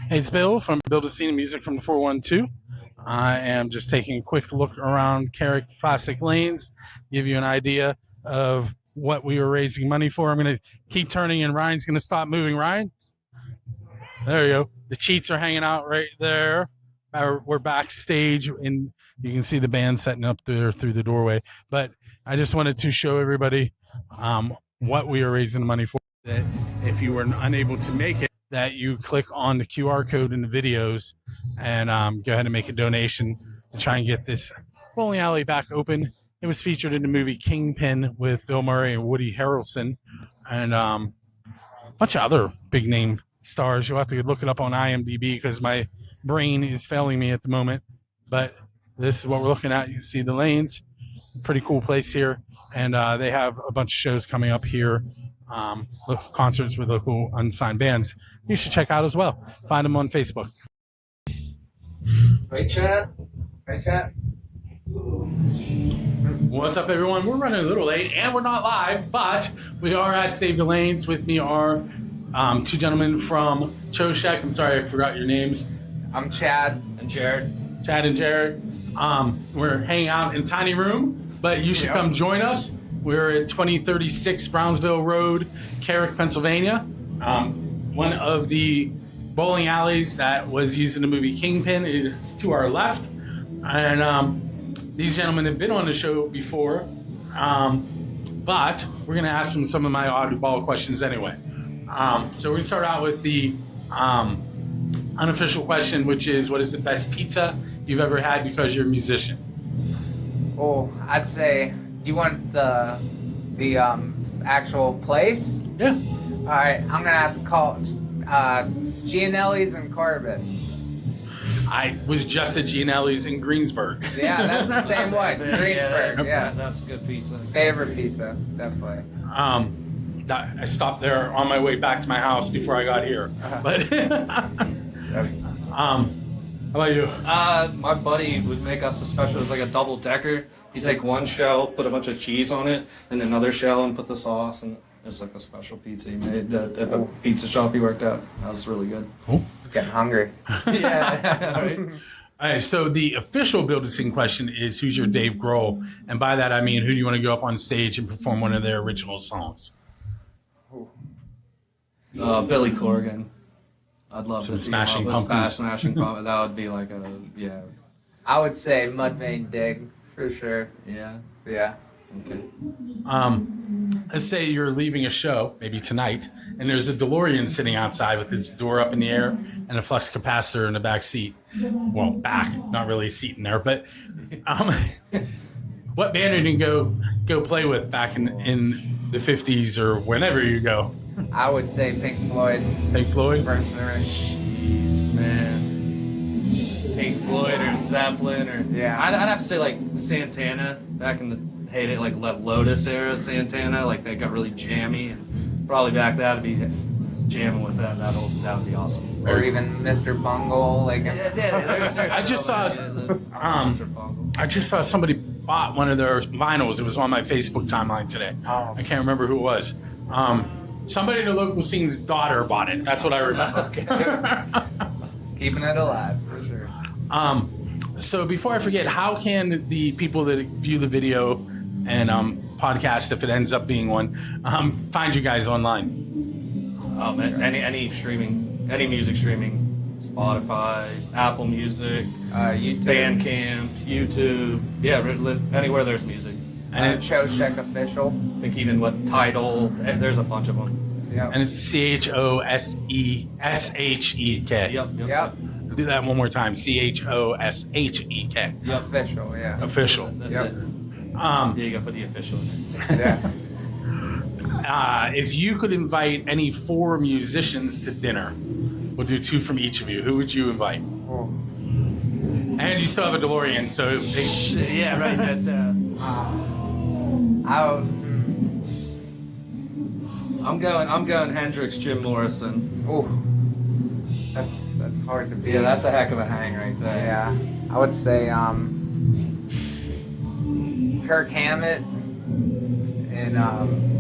Hey, it's Bill from Build a Scene Music from the 412. I am just taking a quick look around Carrick Classic Lanes, give you an idea of what we were raising money for. I'm going to keep turning and Ryan's going to stop moving. Ryan, there you go. The cheats are hanging out right there. We're backstage and you can see the band setting up there through the doorway. But I just wanted to show everybody what we are raising money for. That if you were unable to make it, that you click on the QR code in the videos and go ahead and make a donation to try and get this bowling alley back open. It was featured in the movie Kingpin with Bill Murray and Woody Harrelson and a bunch of other big name stars. You'll have to look it up on IMDb because my brain is failing me at the moment. But this is what we're looking at. You can see the lanes. Pretty cool place here. And they have a bunch of shows coming up here. Concerts with local unsigned bands you should check out as well. Find them on Facebook. Right, chat? Right, chat? What's up, everyone? We're running a little late and we're not live, but we are at Save the Lanes. With me are two gentlemen from Choshek. I'm sorry, I forgot your names. I'm Chad and Jared. Chad and Jared. We're hanging out in a tiny room, but you should come join us. We're at 2036 Brownsville Road, Carrick, Pennsylvania. One of the bowling alleys that was used in the movie Kingpin is to our left. And these gentlemen have been on the show before, but we're going to ask them some of my oddball questions anyway. So we're going to start out with the unofficial question, which is, what is the best pizza you've ever had because you're a musician? Oh, I'd say... Do you want the actual place? Yeah. All right, I'm gonna have to call Gianelli's and Corbett. I was just at Gianelli's in Greensburg. Yeah, that's the same one. Greensburg. Yeah, that's good pizza. Favorite pizza, definitely. I stopped there on my way back to my house before I got here. But how about you? My buddy would make us a special. It was like a double decker. You take one shell, put a bunch of cheese on it, and another shell, and put the sauce, and it's like a special pizza he made at the pizza shop he worked at. That was really good. Cool. Getting hungry. Yeah. Right? All right, so the official Build a Scene question is, who's your Dave Grohl? And by that, I mean, who do you want to go up on stage and perform one of their original songs? Billy Corgan. I'd love Some to see Smashing him Pumpkins. Smashing Pumpkins. That would be like a, yeah. I would say Mudvayne Dig, for sure. Yeah. Yeah. Okay. Let's say you're leaving a show, maybe tonight, and there's a DeLorean sitting outside with its door up in the air and a flux capacitor in the back seat. Well, back, not really a seat in there, but what band are you going to go play with back in the 50s or whenever you go? I would say Pink Floyd. Pink Floyd? Jeez, man. Pink Floyd or Zeppelin or... Yeah. I'd have to say, like, Santana, back in the heyday, like, Lotus era Santana, like, they got really jammy, and probably back that'd be jamming with that. That would be awesome. Or even Mr. Bungle, like... I just saw somebody bought one of their vinyls. It was on my Facebook timeline today. Oh. I can't remember who it was. Somebody in the local scene's daughter bought it. That's what I remember. Keeping it alive, for sure. So before I forget, how can the people that view the video and podcast, if it ends up being one, find you guys online? Any streaming, any music streaming, Spotify, Apple Music, YouTube. Bandcamp, YouTube, yeah, anywhere there's music. And Choshek Official. I think even what Tidal, there's a bunch of them. Yep. And it's CHOSESHEK. Yep. Do that one more time. CHOSHEK. Yep. Official, yeah. Official. That's Yep. it. Yeah, you gotta put the official in there. Yeah. If you could invite any 4 musicians to dinner, we'll do 2 from each of you. Who would you invite? Oh. And you still have a DeLorean, so Yeah, right. I'm going Hendrix, Jim Morrison. Oh. That's hard to beat. Yeah, that's a heck of a hang right there. Yeah. I would say Kirk Hammett and I'm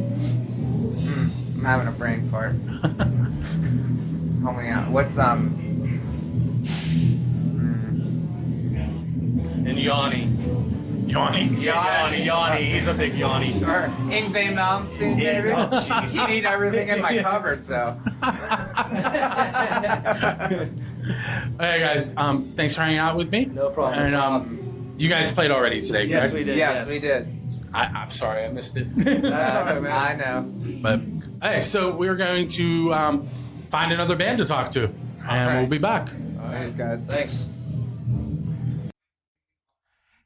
having a brain fart. Help me out. What's and Yanni. Yanni. Yanni. He's a big Yanni. Or Ingve Malmsteen, baby. Oh, jeez. You need everything in my cupboard, so. Hey guys, thanks for hanging out with me. No problem. And you guys played already today, Yes, correct? we did. Yes, we did. I'm sorry, I missed it. That's all right, man. I know. But hey, so we're going to find another band to talk to, and we'll be back. Thanks, guys. Thanks.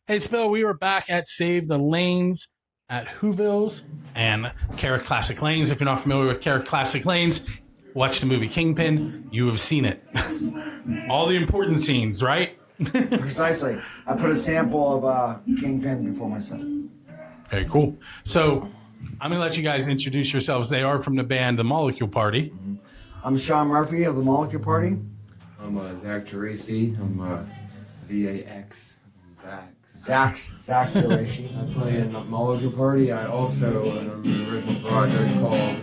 Hey, Spill, we were back at Save the Lanes at Whoville's and Carrick Classic Lanes. If you're not familiar with Carrick Classic Lanes, watch the movie Kingpin. You have seen it. All the important scenes, right? Precisely. I put a sample of Kingpin before myself. Okay, cool. So I'm going to let you guys introduce yourselves. They are from the band The Molecule Party. I'm Sean Murphy of the Molecule Party. I'm Zach Geraci. I'm ZAX. Zach. Zach Geraci. I play in Molecule Party. I also in an original project called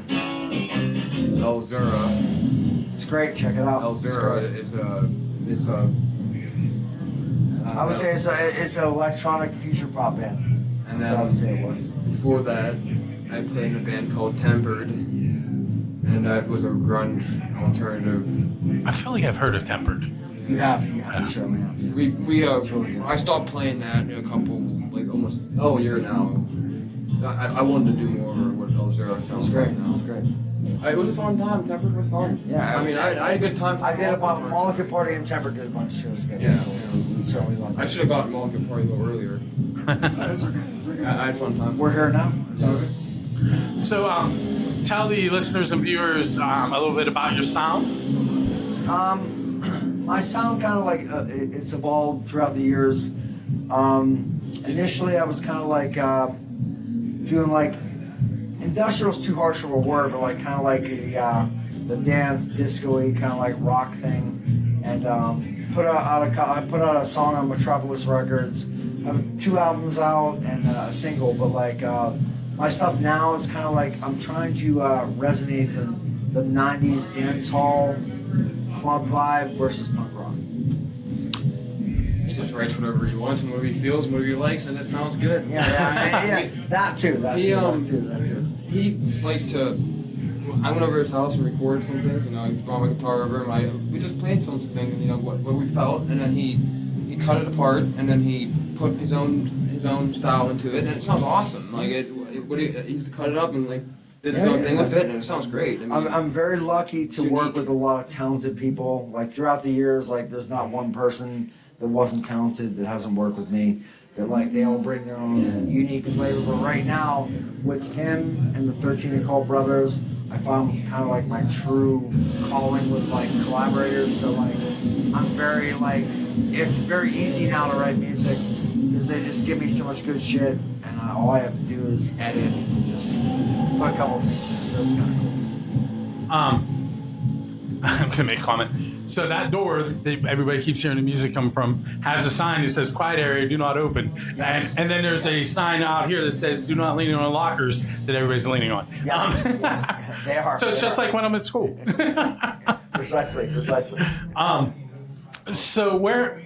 Elzura. It's great. Check it out. Elzura is a. I would say it's an electronic future pop band. And That's what I would say it was. Before that, I played in a band called Tempered, and that was a grunge alternative. I feel like I've heard of Tempered. You have, you certainly have. We It's really good. I stopped playing that in a couple, like almost a year now. I wanted to do more what Elzura It sounds was great. like It now. was great. It was a fun time. Tempered was fun. Yeah, I mean, I had a good time. I did about Molecule Party and Temper did a bunch of shows together. Yeah, So yeah. we certainly loved I it. should have gotten Molecule Party a little earlier. It's okay. It's okay. I had fun time. We're here now. It's So, okay. So tell the listeners and viewers a little bit about your sound. My sound kind of like it's evolved throughout the years. Initially, I was kind of like doing like industrial's too harsh of a word, but like kind of like the dance disco-y kind of like rock thing, and I put out a song on Metropolis Records. I have 2 albums out and a single, but like my stuff now is kind of like I'm trying to resonate the 90s dance hall club vibe versus punk rock. he just writes whatever he wants and whatever he feels and whatever he likes, and it sounds good. Yeah, that too. That too. He likes to. I went over his house and recorded some things, and I brought my guitar over, and we just played some things, and what we felt, and then he cut it apart, and then he put his own style into it, and it sounds awesome. Like he just cut it up and like did his own thing with it, and it sounds great. I mean, I'm very lucky to it's work unique. with a lot of talented people. Like throughout the years, like there's not one person that wasn't talented that hasn't worked with me. That like they all bring their own unique flavor. But right now, with him and the 13 Nicole brothers, I found kind of like my true calling with like collaborators. So like I'm very like it's very easy now to write music because they just give me so much good shit, and all I have to do is edit and just put a couple of things in. So it's kind of cool. I'm gonna make a comment. So that door that everybody keeps hearing the music come from has a sign that says "Quiet area, do not open," and then there's a sign out here that says "Do not lean on lockers" that everybody's leaning on. Yes, they are. So it's just like when I'm at school. Precisely. So where?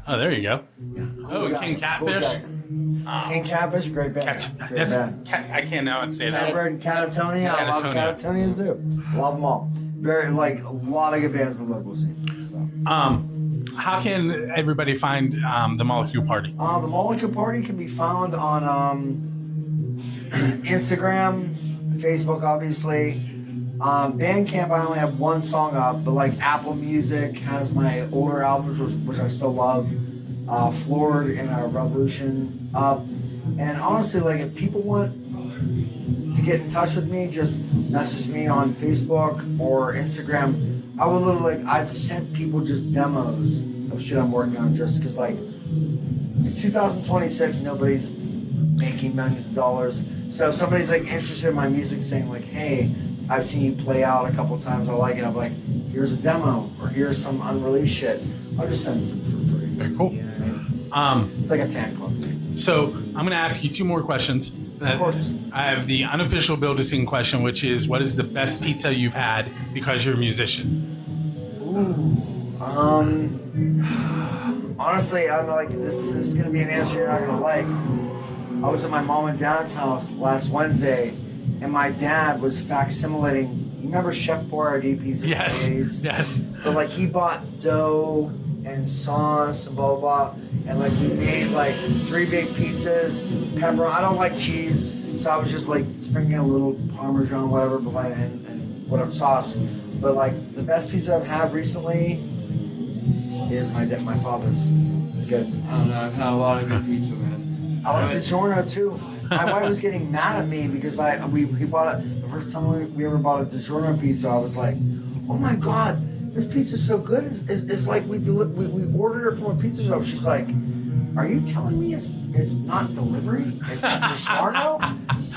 Oh, there you go. Cool guy. King Cool Catfish. guy. King Catfish, great band. Great band. I can't now say that. Catbird and Catatonia, I love Catatonia. Catatonia too. Love them all. Very like a lot of good bands in the local scene. So. How can everybody find the Molecule Party? The Molecule Party can be found on Instagram, Facebook, obviously. Bandcamp, I only have 1 song up, but like Apple Music has my older albums, which I still love. Floored and Revolution up. And honestly, like if people want to get in touch with me, just message me on Facebook or Instagram. I would literally like I've sent people just demos of shit I'm working on just because like it's 2026, nobody's making millions of dollars. So if somebody's like interested in my music, saying like, "Hey, I've seen you play out a couple times, I like it," I'm like, "Here's a demo," or "Here's some unreleased shit." I'll just send it to them for free. Very cool. You know what I mean? It's like a fan club thing. So I'm going to ask you 2 more questions. Of course. I have the unofficial Build-A-Scene question, which is, what is the best pizza you've had because you're a musician? Ooh. honestly, I'm like, this is gonna be an answer you're not gonna like. I was at my mom and dad's house last Wednesday, and my dad was facsimilating. You remember Chef Boyardee pizza? Yes. Yes. But like he bought dough and sauce and blah blah blah, and like we made like 3 big pizzas, pepper. I don't like cheese, so I was just like sprinkling a little Parmesan, whatever, but like and whatever sauce. But like the best pizza I've had recently is my father's. It's good. I don't know. I've had a lot of good pizza, man. I like the DiGiorno too. My wife was getting mad at me because we bought it the first time we ever bought a DiGiorno pizza. I was like, oh my god, this pizza's so good. It's like we ordered it from a pizza shop. She's like, are you telling me it's not delivery? It's DiGiorno?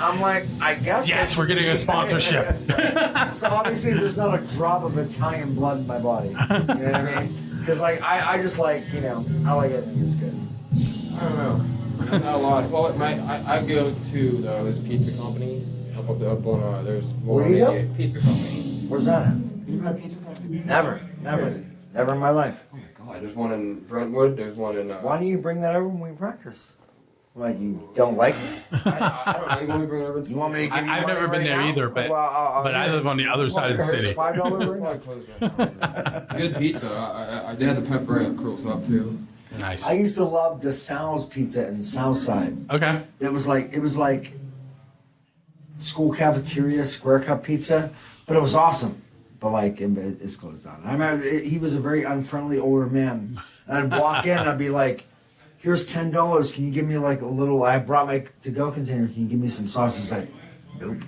I'm like, I guess. Yes, we're getting a sponsorship. So obviously there's not a drop of Italian blood in my body. You know what I mean? Because like I just like, I like everything that's good. I don't know. Not a lot. Well, I go to this pizza company up on there's Where you go? Pizza company. Where's that at? You had a pizza company? Never in my life. Oh my god! There's one in Brentwood. There's one in. Why don't you bring that over when we practice? Like you don't like me? I don't know. You want me to bring it over? You want me to give you I've money never been right there now? either, but Well, I live on the other side of the city. $5 Probably closed right now. Good pizza. They had the pepperoni that curls up too. Nice. I used to love DeSal's pizza in Southside. Okay. It was like school cafeteria square cup pizza, but it was awesome. But like it's closed down. I remember he was a very unfriendly older man. And I'd walk in and I'd be like, here's $10. Can you give me like a little? I brought my to-go container. Can you give me some sauce? He's like, nope.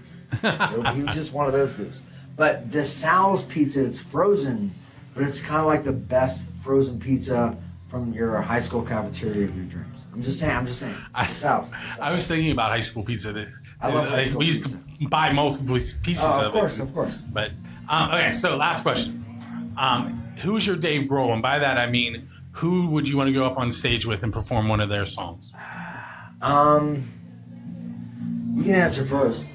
He was just one of those dudes. But DeSal's pizza is frozen, but it's kind of like the best frozen pizza from your high school cafeteria of your dreams. I'm just saying. DeSal's. I was thinking about high school pizza. I love high school we used pizza. to buy multiple pieces Of it. course. But okay, so last question. Who's your Dave Grohl? And by that I mean, who would you want to go up on stage with and perform one of their songs? You can answer first.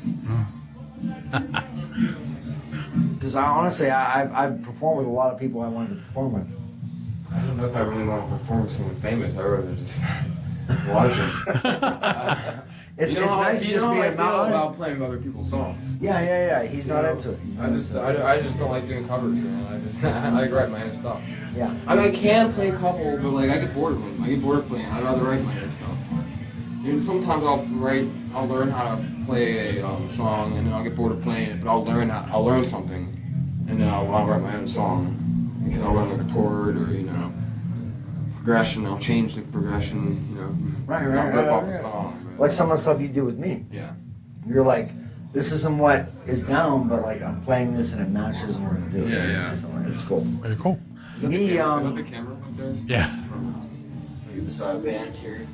Because I've performed with a lot of people I wanted to perform with. I don't know if I really want to perform with someone famous. I'd rather just watch them. It's nice to just be I a feel about playing with other people's songs. Yeah. He's not into it. I just don't like doing covers, man. I like writing my own stuff. Yeah. I mean, I can play a couple, but like I get bored of them. I get bored of playing. I'd rather write my own stuff. Sometimes I'll learn how to play a song, and then I'll get bored of playing it. But I'll learn something, and then I'll write my own song. Because I'll learn like a chord or progression. I'll change the progression. Right. Not rip off the song. But, Like some of the stuff you do with me. yeah. You're like, this isn't what is down, but like I'm playing this and it matches and we're gonna do it. Yeah. So like, it's cool. Very cool. Is that Me, the camera? Is that the camera right there? Yeah. You beside a band here,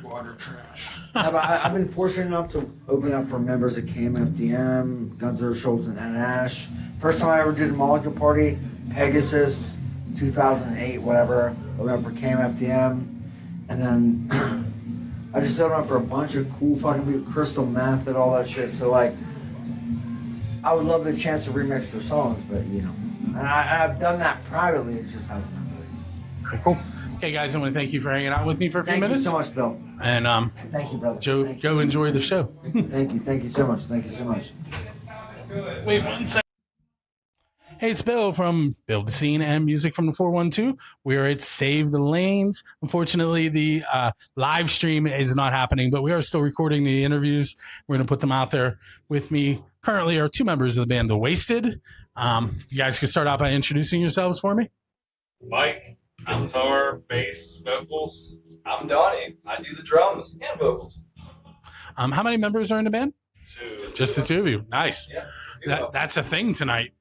water trash. I've been fortunate enough to open up for members of KMFDM, Gunther, Schultz, and Ash. First time I ever did a Molecule Party, Pegasus, 2008, whatever. Opened up for KMFDM. And then I just opened up for a bunch of cool fucking people, Crystal Method, all that shit. So like, I would love the chance to remix their songs, but and I've done that privately. It just hasn't been released. Very cool. Okay, guys, I want to thank you for hanging out with me for a few Thank minutes. you so much, Bill. And Thank you, brother. Joe, Thank go enjoy the show. Thank you so much. Wait 1 second. Hey, it's Bill from Build the Scene and Music from the 412. We're at Save the Lanes. Unfortunately, the live stream is not happening, but we are still recording the interviews. We're going to put them out there. With me currently are two members of the band, The Wasted. You guys can start out by introducing yourselves for me. Mike, guitar, bass, vocals. I'm Donnie. I do the drums and vocals. How many members are in the band? Two. Just the two of you. Nice. Yeah. That's a thing tonight.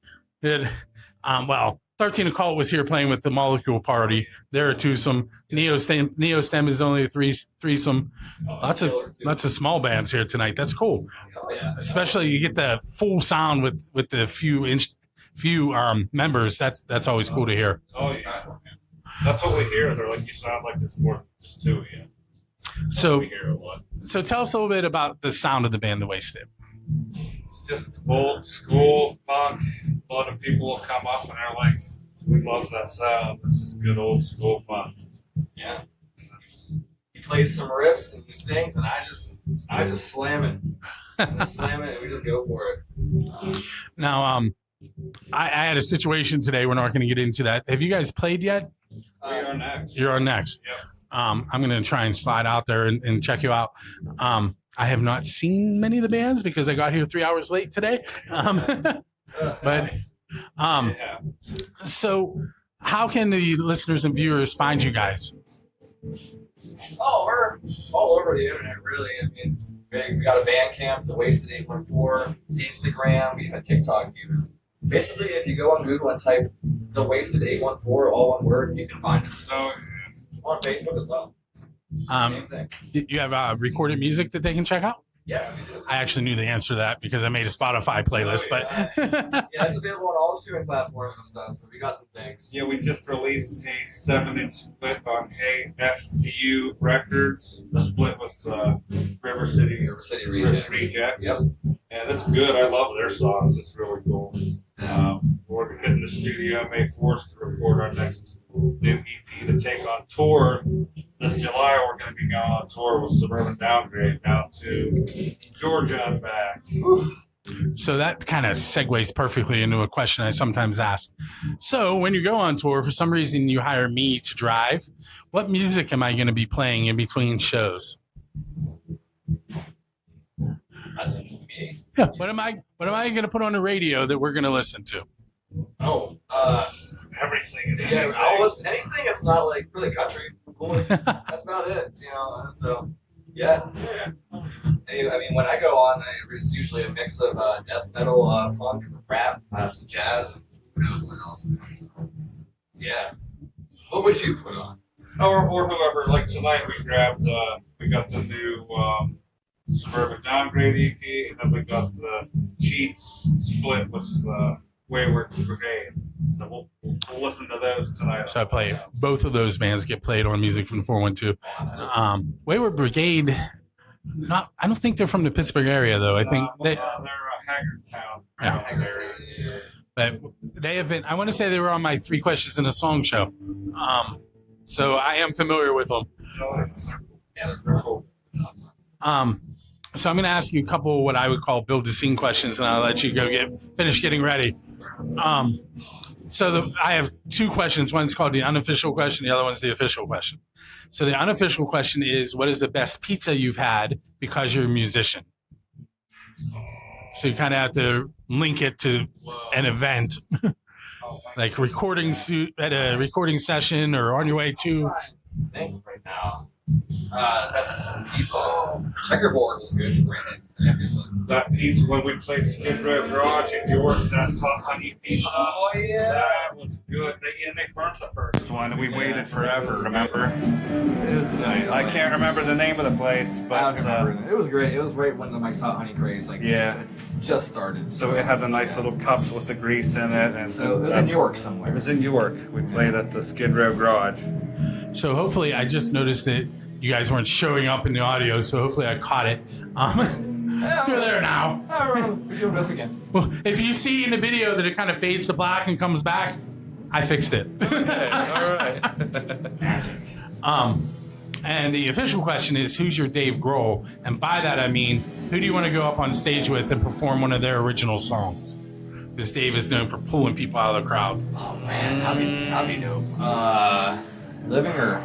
13 Occult was here playing with the Molecule Party. There are twosome. Neostem is only a threesome. Lots of small bands here tonight. That's cool. Oh, yeah. Especially you get the full sound with the few members. That's always cool to hear. Oh, yeah. That's what we hear. They're like, you sound like there's more than just two of you. So, We hear a lot. so tell us a little bit about the sound of the band, The Wasted. It's just old school punk, a lot of people will come up and they're like, "We love that sound. It's just good old school fun." Yeah. He plays some riffs and he sings, and I just slam it. I slam it, and we just go for it. Now, I had a situation today. We're not going to get into that. Have you guys played yet? We are next. You're on next. Yes. I'm going to try and slide out there and check you out. I have not seen many of the bands because I got here 3 hours late today. But Yeah. so how can the listeners and viewers find you guys? Oh, we're all over the internet, really. I mean, we got a Bandcamp, the Wasted 814, Instagram, we have a TikTok even. Basically, if you go on Google and type the Wasted 814, all one word, you can find it. So on Facebook as well. Same thing. You have recorded music that they can check out? Yes, we do. I actually knew the answer to that because I made a Spotify playlist, but Yeah, it's available on all the streaming platforms and stuff, so we got some things. Yeah, we just released a 7-inch split on AFU Records. The split with River City Rejects. Yep. And it's good. I love their songs. It's really cool. We're hitting the studio May 4th to record our next new EP to take on tour. This July, we're going to be going on tour with Suburban Downgrade down to Georgia and back. so that kind of segues perfectly into a question I sometimes ask. So when you go on tour, for some reason you hire me to drive, what music am I going to be playing in between shows? That's me. Yeah. What am I going to put on the radio that we're going to listen to? Oh, Everything. yeah, I'll listen to anything that's not like really country. Cool. That's about it, you know. So, yeah. I mean, when I go on, it's usually a mix of death metal, punk, rap, some jazz, who knows what else. So, yeah. What would you put on? Or whoever. Like tonight, we got the new Suburban Downgrade EP, and then we got the Cheats split with Wayward Brigade. So we'll listen to those tonight. So I play both of those bands get played on Music from 412. Wayward Brigade, I don't think they're from the Pittsburgh area though. I think they're Hagerstown. Yeah. But they have been. I want to say they were on my 3 Questions in a Song show. So I am familiar with them. Yeah, they're cool. So I'm going to ask you a couple of what I would call build the scene questions, and I'll let you go finish getting ready. I have 2 questions. One's called the unofficial question. The other one's the official question. So the unofficial question is, what is the best pizza you've had because you're a musician? So you kind of have to link it to an event, like at a recording session or on your way to. Think right now. That's pizza. Checkerboard was good. That pizza when we played Skid Row Garage in York, that hot honey pizza. Oh yeah, that was good. They burnt the first one, and we waited forever. Remember? I can't remember the name of the place, but it was great. It was right when the Mike's Hot Honey craze just started. So it had the nice little cups with the grease in it, and so it was in York somewhere. It was in York. We played at the Skid Row Garage. So hopefully, I just noticed that you guys weren't showing up in the audio, so hopefully I caught it. You're there now. We're doing best we can. Well, if you see in the video that it kind of fades to black and comes back, I fixed it. Okay, all right. Magic. And the official question is, who's your Dave Grohl? And by that I mean, who do you want to go up on stage with and perform one of their original songs? Because Dave is known for pulling people out of the crowd. Oh man, that'd be dope. Living or?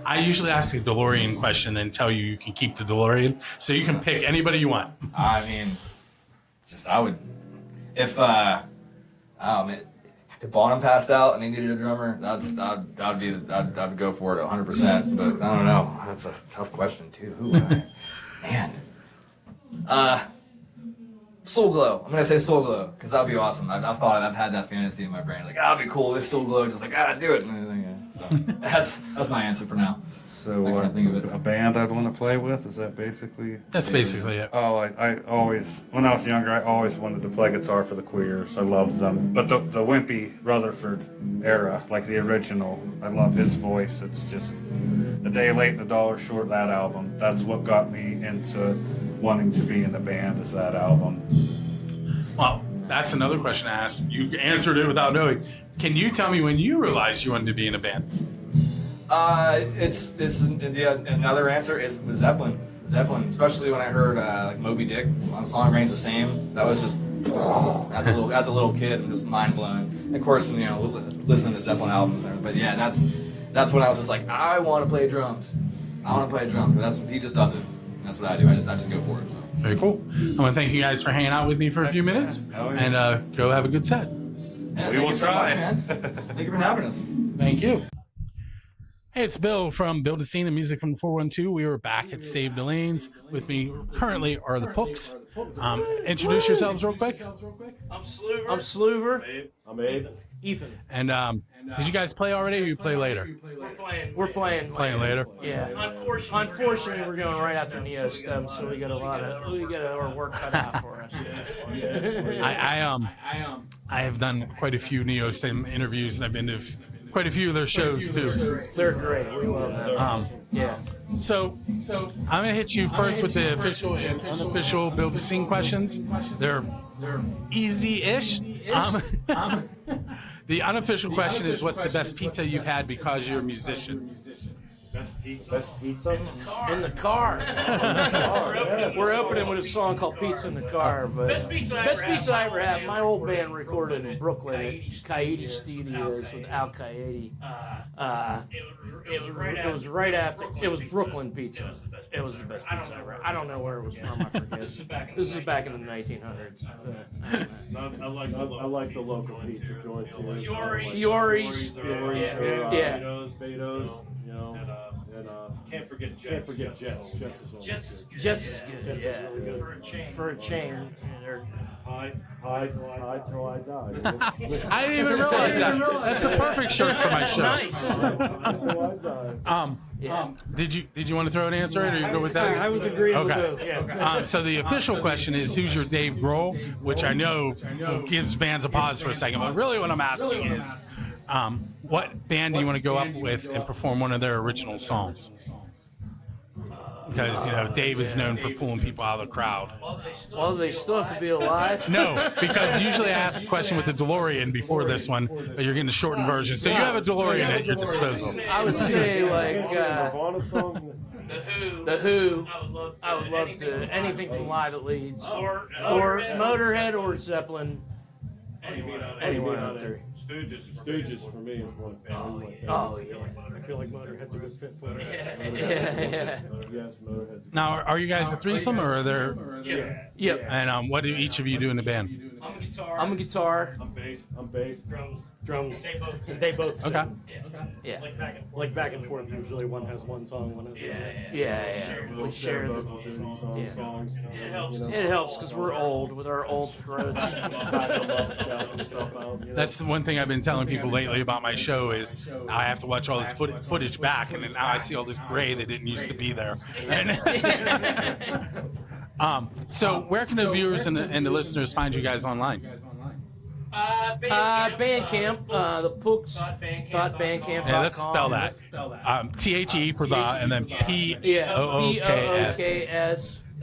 I usually ask a DeLorean question and tell you can keep the DeLorean, so you can pick anybody you want. I mean, I would, if Bonham passed out and they needed a drummer, I'd go for it 100%. But I don't know. That's a tough question too. Who? Man. Soul Glow. I'm gonna say Soul Glow because that'd be awesome. I've had that fantasy in my brain. Like, that'd be cool if Soul Glow just like, do it. So that's my answer for now. So I can't think of it. A band I'd want to play with, is that basically? That's basically it. Oh, I always, when I was younger, I always wanted to play guitar for the Queers. I loved them. But the Wimpy Rutherford era, like the original, I love his voice. It's just A Day Late and a Dollar Short, that album. That's what got me into wanting to be in the band, is that album. Well, that's another question I asked. You answered it without knowing. Can you tell me when you realized you wanted to be in a band? Another answer is with Zeppelin. Zeppelin, especially when I heard like Moby Dick on Song Remains the Same. That was just as a little kid, and just mind blowing. And of course, listening to Zeppelin albums. But yeah, that's when I was just like, I want to play drums. I want to play drums. That's he just does it. That's what I do. I just go for it. So. Very cool. I want to thank you guys for hanging out with me for a few minutes, and go have a good set. Yeah, We will try. Man. Thank you for having us. Thank you. Hey, it's Bill from Build a Scene and Music from the 412. We are back at Save the Lanes. With me currently are the Pooks. Introduce yourselves real quick. I'm Sluver. I'm Abe. Ethan. And did you guys play already, or you play later? We're playing. Playing later. Yeah. Unfortunately, we're going right after Neostem, so we got our work cut out for us. I have done quite a few Neostem interviews, and I've been to quite a few of their shows too. They're great. We love them. Yeah. So I'm gonna hit you first with the official and unofficial Build a Scene questions. They're easy-ish. The unofficial question is, what's the best pizza you've had because you're a musician? Best pizza? In the car. We're opening with a song called Pizza in the Car. But best pizza I ever had. My old band recorded in Brooklyn at Coyote Studios with Al Coyote. It was right after. It was Brooklyn pizza. It was the best pizza I ever had. I don't know where it was from. I forget. This is back in the 1900s. I like the local pizza joints. Fiore's. Yeah. Beto's, you know. And can't forget Jets. Jets is Jets is good. Jets is really good. For a chain. High till I die. I didn't even realize that. That's the perfect shirt for my show. Did you want to throw an answer in, or you go with that? I was agreeing with those. Yeah. So the official question is, who's your Dave Grohl? Which I know gives bands a pause for a second, but really what I'm asking is, what band do you want to go up with and perform one of their original songs? Because, Dave is known for pulling people out of the crowd. Well, they still have to be alive. No, because usually I ask a question with the DeLorean before this one, but you're getting the shortened version. So you have a DeLorean at your disposal. I would say, like, The Who. I would love to. Anything from Live at Leeds. Or Motorhead or Zeppelin. Anyone out there. Stooges for me is one of my favorites. Oh, yeah. I feel like Motorhead's a good fit for us. Yeah. Yes, Motorhead's Now, are you guys a threesome, or are there? Yep. And what do each of you do in the band? I'm a guitar. I'm bass. Drums. They both sing. Okay. Yeah. Like back and forth. Usually one has one song, one has another. Yeah. We share the. It helps because we're old with our old throats. That's the one thing I've been telling people lately about my show is I have to watch all this footage back, and then now I see all this gray that didn't used to be there. So where can the viewers and the listeners find you guys online? Bandcamp, the Pooks.bandcamp.com. Yeah, let's spell that. THE for the, and then POOKS.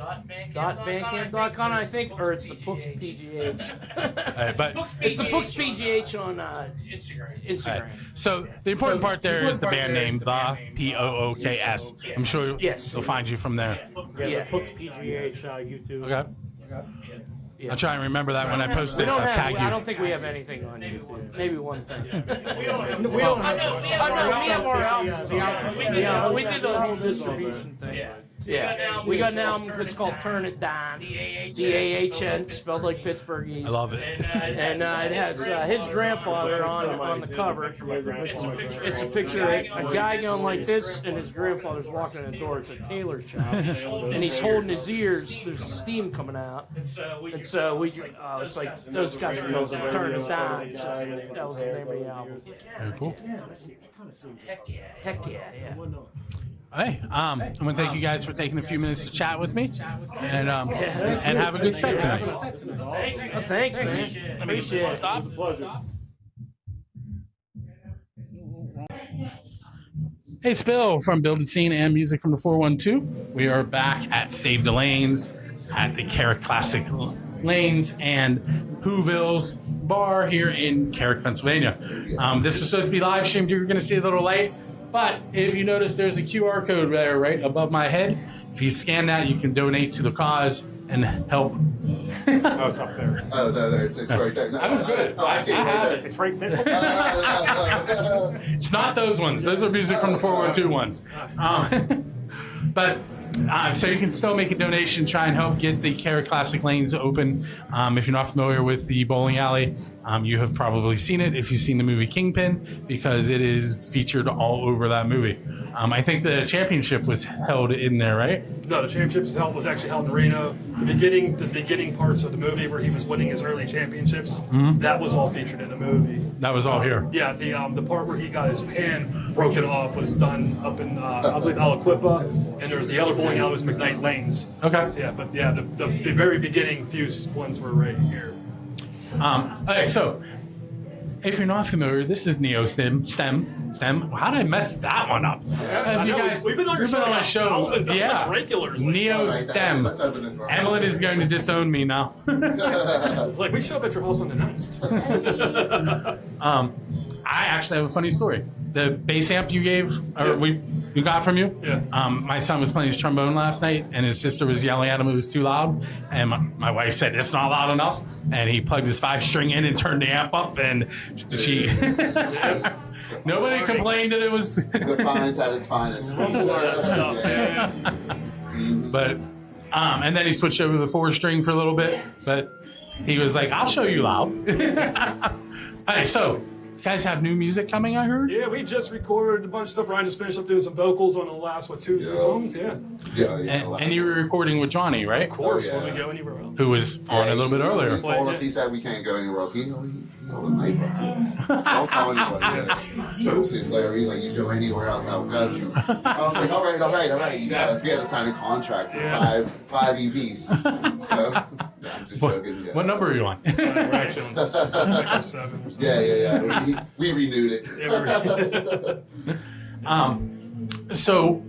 .bandcamp.com, I think, or it's the Pooks PGH. But it's the Pooks PGH on Instagram. So the important part there is the band name, the POOKS. I'm sure they'll find you from there. Yeah, the Pooks PGH YouTube. Okay. I'll try and remember that when I post this. I'll tag you. I don't think we have anything on YouTube. Maybe one thing. We don't have our albums. We did the whole distribution thing. Yeah, we got an album. It's called "Turn It Down." DAHN, spelled like Pittsburghese. I love it. And it has his grandfather on the cover. It's a picture of a guy going like this, and his grandfather's walking in the door. It's a tailor shop, and he's holding his ears. There's steam coming out, and so we. It's like those guys are called "Turn It Down." So that was the name of the album. Very cool. Heck yeah. Hey, I want to thank you guys for taking a few minutes to chat with me, and have a good set tonight. Thanks, man. Appreciate it. Stop. Hey, it's Bill from Build a Scene and Music from the 412. We are back at Save the Lanes at the Carrick Classic Lanes, and Whoville's bar here in Carrick, Pennsylvania. This was supposed to be live streamed. You're going to see a little late, but if you notice, there's a QR code there right above my head. If you scan that, you can donate to the cause and help. Oh, it's up there. Oh, no, there, it's right there. No, I was good. I see it I right have there. it. It's right there. It's not those ones. Those are music from the 412 ones. But so you can still make a donation, try and help get the Carrick Classic Lanes open. If you're not familiar with the bowling alley, you have probably seen it if you've seen the movie Kingpin, because it is featured all over that movie. I think the championship was held in there, right? No, the championship was actually held in Reno. The beginning parts of the movie where he was winning his early championships, that was all featured in the movie. That was all here. Yeah, the part where he got his hand broken off was done up in I believe Aliquippa, and there's the other bowling alley was McKnight Lanes. Okay. So, yeah, but yeah, the very beginning few ones were right here. Okay, so if you're not familiar, this is Neostem. How did I mess that one up? Have you guys, we've been on your you've been on my show. thousands of Yeah, regulars. Neostem. Let's open this one. Emlyn is going to disown me now. Like we show up at your house unannounced. I actually have a funny story. The bass amp you gave, or we got from you. Yeah. My son was playing his trombone last night, and his sister was yelling at him it was too loud. And my wife said it's not loud enough, and he plugged his 5-string in and turned the amp up, and she. Nobody complained that it was. The fine's at its finest. But and then he switched over to the 4-string for a little bit, but he was like, "I'll show you loud." All right, so. You guys have new music coming, I heard? Yeah, we just recorded a bunch of stuff. Ryan just finished up doing some vocals on the last, two songs? Yeah. And you were recording with Johnny, right? Of course, when we go anywhere else. Who was on a little bit earlier. He told us, he said we can't go anywhere else. He held a knife up to us. Don't tell anybody this. Seriously, so he's like, you go anywhere else, I'll cut you. I was like, all right, you got us. We had to sign a contract for five EPs. So, yeah, I'm just joking. Yeah. What number are you on? We're actually on 6 or 7 or something. Yeah. We renewed it. So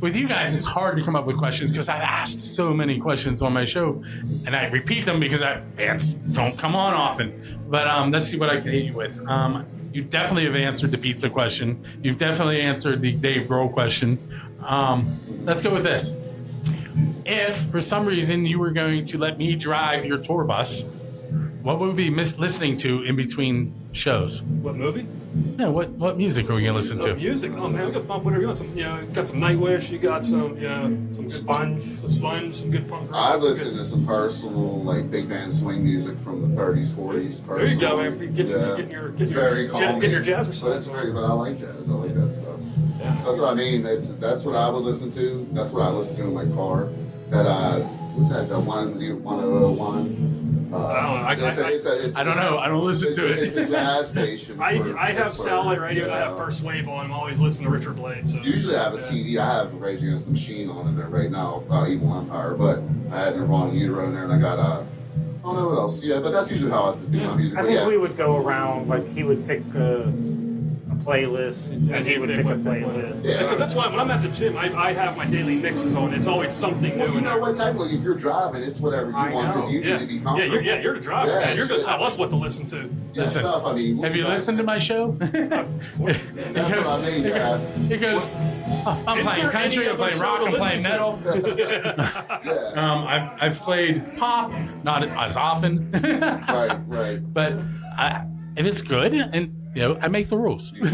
with you guys, it's hard to come up with questions because I've asked so many questions on my show, and I repeat them because bands don't come on often. But let's see what I can hit you with. You definitely have answered the pizza question. You've definitely answered the Dave Grohl question. Let's go with this. If for some reason you were going to let me drive your tour bus, what would we be listening to in between shows? What movie? Yeah, what music are we gonna listen to? Music? Oh man, we got bump whatever you want. Some, got some Nightwish. You got some good Sponge, some good punk rock. I've listened to some personal, like big band swing music from the 30s, 40s. Personal. There you go, man. Getting your jazz or something. But I like jazz. I like that stuff. Yeah. That's what I mean. That's what I would listen to. That's what I listen to in my car. That what's that? The 1001. I don't know. I don't listen to it. It's a jazz station. I have satellite radio and I have First Wave on. I'm always listening to Richard Blade. So usually I have a CD. I have Rage Against the Machine on in there right now, Evil Empire, but I had Nirvana Utero in there, and I got I don't know what else. Yeah, but that's usually how I do my music. I think we would go around, like he would pick a playlist, and he would pick a playlist. Yeah, because that's why when I'm at the gym, I have my daily mixes on. It's always something new. You know what? Technically, if you're driving, it's whatever you want because you need to be comfortable. You're the driver. Yeah, man. You're going to tell us what to listen to. Listen, stuff. I mean, have you listened to my show? That's what I mean. He goes, I'm playing country, I'm playing rock, I'm playing metal. I've played pop, not as often. Right. But if it's good, and I make the rules. You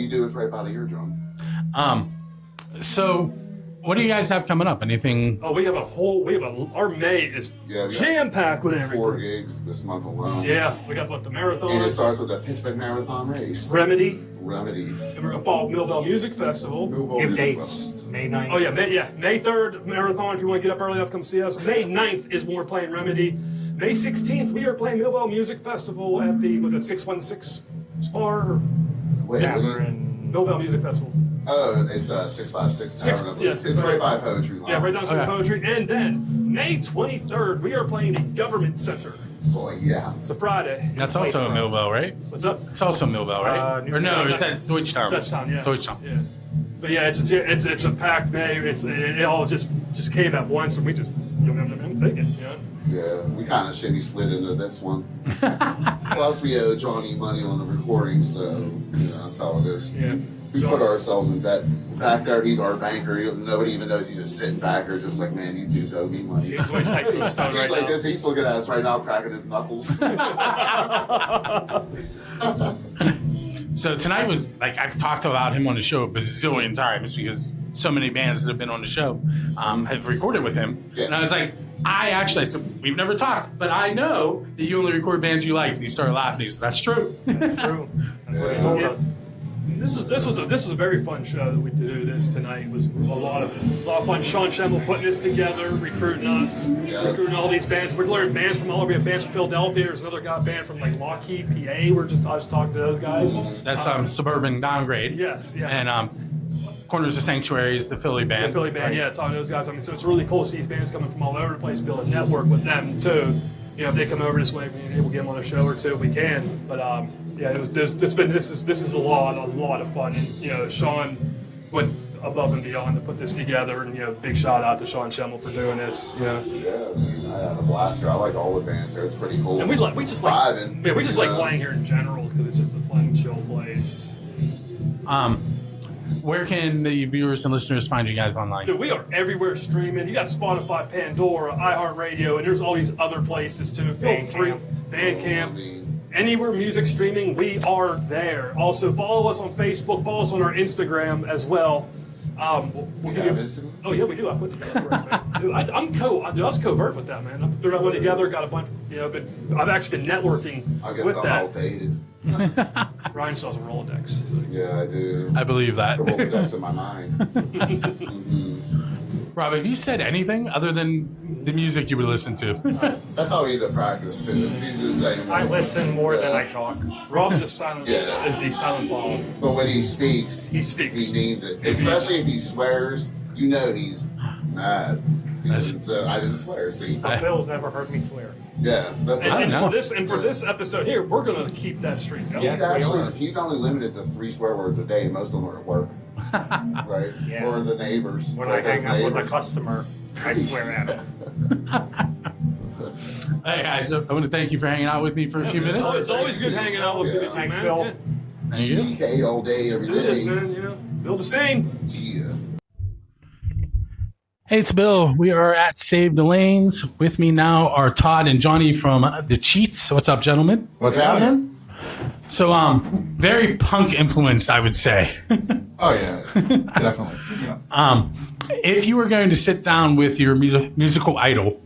do. It's right by the eardrum. So, what do you guys have coming up? Anything? Oh, our May is jam-packed with everything. 4 gigs this month alone. Yeah, we got the marathon. And it starts with the Pittsburgh Marathon race. Remedy. And we're going to follow Millville Music Festival. Give dates. May 9th. Oh, yeah. May 3rd, marathon. If you want to get up early enough, come see us. May 9th is when we're playing Remedy. May 16th, we are playing Millville Music Festival at the, 616 Spar? Millville Music Festival. Oh, it's 656. It's right by Poetry Line. Yeah, right down to Poetry. And then May 23rd, we are playing the Government Center. Boy, yeah. It's a Friday. That's also a Millville, right? What's up? It's also Millville, right? Or no, is that Deutschtown? Deutschtown, yeah. Deutschtown. Yeah. But yeah, it's a packed May. It all just came at once, and we just I'm thinking, yeah. Yeah, we kind of shimmy slid into this one. Plus, we owe Johnny money on the recording, so that's how it is. Yeah. We put ourselves in debt. Back there, he's our banker. Nobody even knows he's just sitting back there, just like, man, these dudes owe me money. He's like He's like this. He's looking at us right now, cracking his knuckles. So tonight was like I've talked about him on the show a bazillion times because so many bands that have been on the show have recorded with him, and I was like, I said we've never talked, but I know that you only record bands you like. And he started laughing. He said, "That's true." That's true. That's what he told us. This was a very fun show that we did. This tonight was a lot of fun. Sean Schemmel putting this together, recruiting us, recruiting all these bands. We're learning bands from all over. We have bands from Philadelphia. There's another band from like Lockheed, PA. I was talking to those guys. That's Suburban Downgrade. Yes, yeah. And Corners of Sanctuary is the Philly band. The Philly band, yeah. Talking to those guys. I mean, so it's really cool to see these bands coming from all over the place, be able to network with them too. If they come over this way, we'll get them on a show or two if we can. But yeah, this is a lot of fun. And Sean went above and beyond to put this together. And big shout out to Sean Schemmel for doing this. Yeah, I had a blaster. I like all the bands here. It's pretty cool. And we just like playing here in general because it's just a fun, chill place. Where can the viewers and listeners find you guys online? Dude, we are everywhere streaming. You got Spotify, Pandora, iHeartRadio, and there's all these other places too. Feel free. Bandcamp. Anywhere music streaming, we are there. Also, follow us on Facebook. Follow us on our Instagram as well. We'll give you, Instagram? Oh yeah, we do. I put together. Dude, I was covert with that, man. I threw that one together. Got a bunch. But I've actually been networking I guess with I'm that. outdated. Ryan still has a Rolodex. Like, yeah, I do. I believe that. The Rolodex in my mind. Rob, have you said anything other than the music you would listen to? That's how he's at practice too. He's the same. I listen more than I talk. Rob's a silent. Yeah. Is the silent follower. But when he speaks, he means it. Especially if he swears, he's mad. So I didn't swear. See, But Bill's never heard me swear. yeah, that's what And for this episode here, we're gonna keep that streak going. He's only limited to 3 swear words a day. Most of them are at work, right? Yeah. Or the neighbors. When or I hang those out with a neighbors. customer, I swear at him. Hey guys, I want to thank you for hanging out with me for a few minutes. It's always good hanging out with you, Thanks, man. Bill. Yeah. Thank you. DK all day, every Do this, day. man. Yeah. Build the same. Yeah. Hey, it's Bill. We are at Save the Lanes. With me now are Todd and Johnny from The Cheats. What's up, gentlemen? What's happening? So, very punk influenced, I would say. Oh yeah, definitely. If you were going to sit down with your musical idol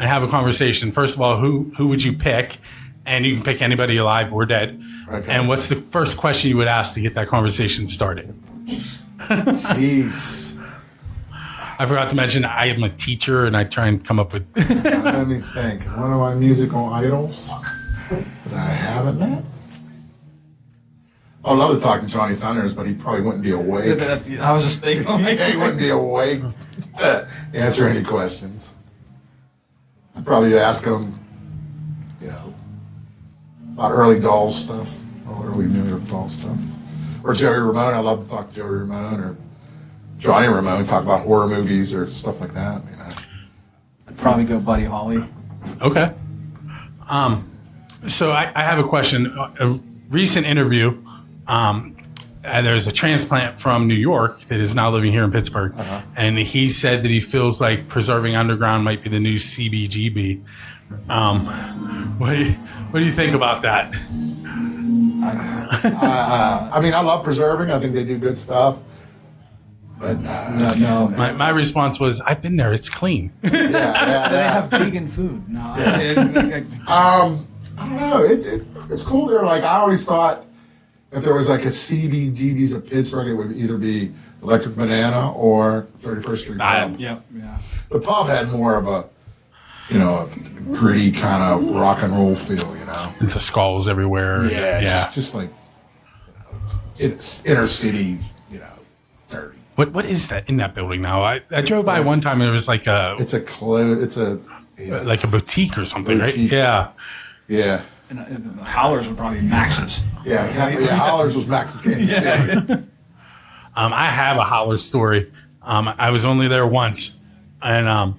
and have a conversation, first of all, who would you pick? And you can pick anybody alive or dead. Okay. And what's the first question you would ask to get that conversation started? Jeez. I forgot to mention I am a teacher and I try and come up with. Let me think. One of my musical idols that I haven't met. I'd love to talk to Johnny Thunders, but he probably wouldn't be awake. I was just thinking. He wouldn't be awake to answer any questions. I'd probably ask him, about early doll stuff, or early New York doll stuff. Or Joey Ramone. I'd love to talk to Joey Ramone, or Johnny Ramone, talk about horror movies or stuff like that. I'd probably go Buddy Holly. Okay. So I have a question. A recent interview, there's a transplant from New York that is now living here in Pittsburgh, and he said that he feels like Preserving Underground might be the new CBGB. What do you think about that? I love Preserving. I think they do good stuff. But no. My response was, I've been there. It's clean. They have vegan food. No. I don't know. It's cool there. Like, I always thought if there was like a CBGB's of Pittsburgh, it would either be Electric Banana or 31st Street Pub. Yeah. The pub had more of a, a gritty kind of rock and roll feel, With the skulls everywhere. Yeah. Just like, it's inner city, dirty. What is that in that building now? I drove by one time and it was like a... like a boutique or something, boutique. Right? Yeah. And the Howlers would probably be Max's. Yeah, Howlers was Max's Candy City. I have a Howler story. I was only there once, and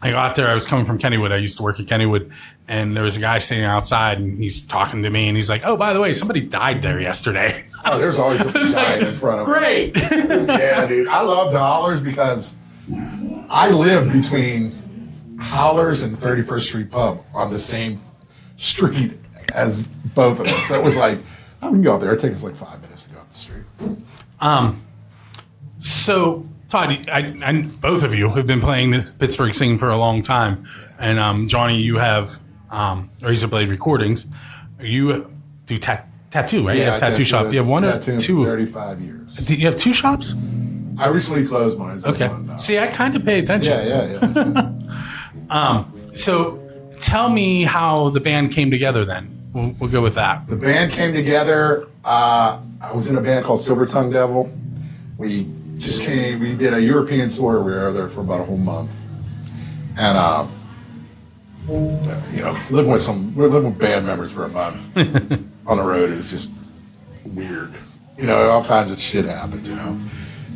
I got out there. I was coming from Kennywood. I used to work at Kennywood, and there was a guy standing outside, and he's talking to me, and he's like, "Oh, by the way, somebody died there yesterday." Oh, there's always a guy in front of me. Great. Yeah, dude. I love the Hollers because I live between Hollers and 31st Street Pub on the same street as both of them. So it was like, we can go up there. It takes us like 5 minutes to go up the street. So, Todd, I both of you have been playing the Pittsburgh scene for a long time. And Johnny, you have Razor Blade Recordings. You do tattoo, right? Yeah, you have tattoo shop. You have one or two? 35 years. Do you have two shops? I recently closed mine. Okay. See, I kind of pay attention. Yeah. So tell me how the band came together then. We'll go with that. The band came together. I was in a band called Silver Tongue Devil. We did a European tour. We were there for about a whole month. And, living with band members for a month on the road is just weird. All kinds of shit happens,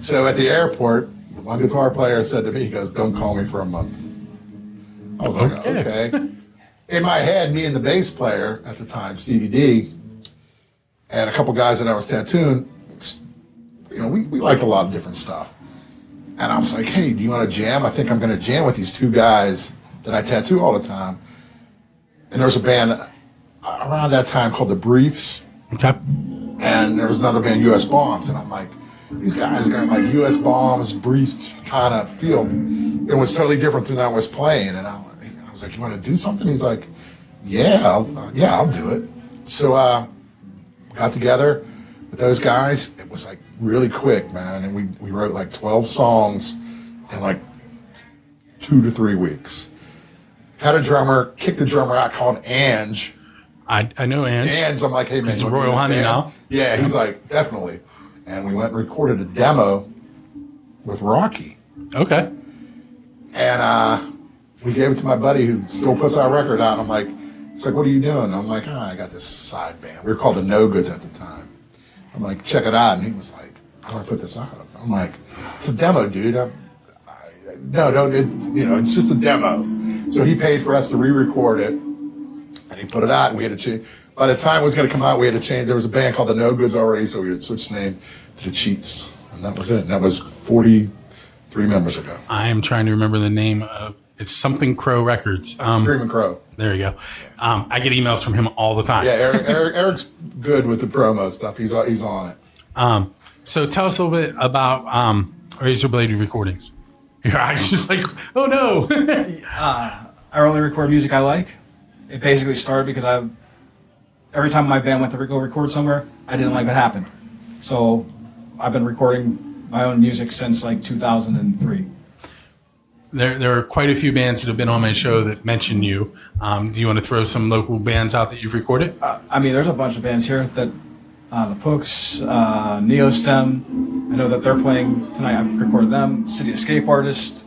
So at the airport, the one guitar player said to me, he goes, "Don't call me for a month." I was like, okay. In my head, me and the bass player at the time, Stevie D, and a couple guys that I was tattooing, we liked a lot of different stuff. And I was like, "Hey, do you want to jam? I think I'm going to jam with these two guys that I tattoo all the time." And there was a band around that time called The Briefs. Okay. And there was another band, U.S. Bombs. And I'm like, these guys are like U.S. Bombs, Briefs kind of feel. It was totally different than I was playing. And I was like, "You want to do something?" He's like, yeah, I'll do it. So got together with those guys. It was like really quick, man. And we wrote like 12 songs in like 2 to 3 weeks. Had a drummer, kicked the drummer out called Ange. I know Ange. Ange, I'm like, "Hey, man, he's a Royal Honey now." Yeah, he's like, "Definitely." And we went and recorded a demo with Rocky. Okay. And we gave it to my buddy who still puts our record out. I'm like, he's like, "What are you doing?" I'm like, "I got this side band." We were called the No Goods at the time. I'm like, "Check it out." And he was like, "How do I put this out?" I'm like, "It's a demo, dude." No, don't. It's just a demo. So he paid for us to re-record it, and he put it out. And we had to change. By the time it was going to come out, we had to change. There was a band called the No Goods already, so we had switched the name to the Cheats, and that was it. And that was 43 members ago. I am trying to remember the name of. It's something Crow Records. Screaming Crow. There you go. I get emails from him all the time. Yeah, Eric's good with the promo stuff. He's on it. So tell us a little bit about Razor Blade Recordings. Your eyes just like, oh no. I only record music I like. It basically started because every time my band went to go record somewhere, I didn't like what happened. So I've been recording my own music since like 2003. There are quite a few bands that have been on my show that mention you. Do you want to throw some local bands out that you've recorded? There's a bunch of bands here that the Pooks, Neostem. I know that they're playing tonight. I've recorded them. City Escape Artist,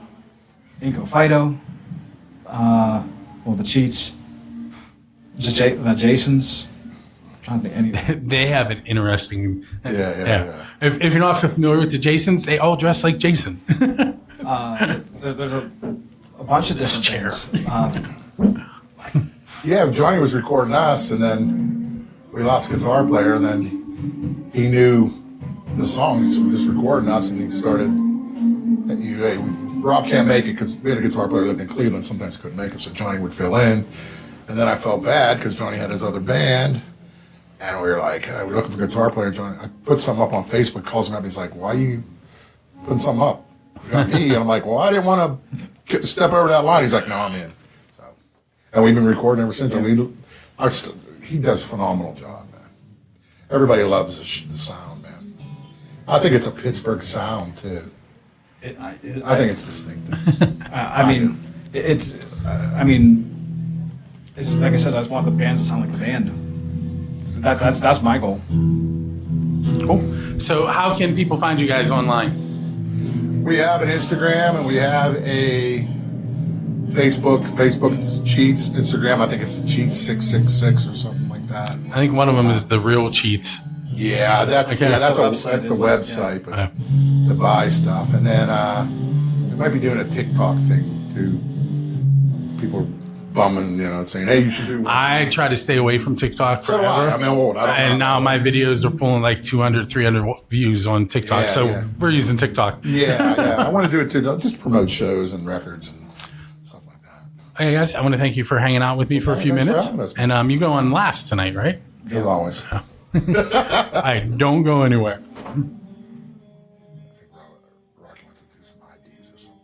Inco Fido, the Cheats, the Jasons. I'm trying to think any. They have an interesting. Yeah. If you're not familiar with the Jasons, they all dress like Jason. There's a bunch of different chairs. Yeah, Johnny was recording us, and then we lost a guitar player, and then he knew the songs from just recording us, and he started. Hey, Rob can't make it because we had a guitar player who lived in Cleveland. Sometimes couldn't make it, so Johnny would fill in. And then I felt bad because Johnny had his other band, and we were like, we're looking for a guitar player. Johnny, I put something up on Facebook. Calls him up. He's like, "Why are you putting something up? You got me." And I'm like, "Well, I didn't want to step over that line." He's like, "No, I'm in." So, and we've been recording ever since. And he does a phenomenal job, man. Everybody loves the sound, man. I think it's a Pittsburgh sound too. I think it's distinctive. It's just like I said. I just want the bands to sound like a band. That's my goal. Cool. So how can people find you guys online? We have an Instagram and we have a Facebook. Facebook's Cheats. Instagram, I think it's Cheats666 or something like that. I think one of them is The Real Cheats. Yeah, that's the website, but to buy stuff. And then we might be doing a TikTok thing too. people bumming, saying, "Hey, you should do." I try to stay away from TikTok So do forever. I. I'm old. I don't know and now about my this. videos are pulling like 200, 300 views on TikTok. Yeah, so yeah. we're using TikTok. Yeah. I want to do it too. Just promote shows and records and stuff like that. Hey guys, I want to thank you for hanging out with me for a few Thanks for minutes. having us. And you go on last tonight, right? As always. I don't go anywhere. Rocky wants to do some IDs or something.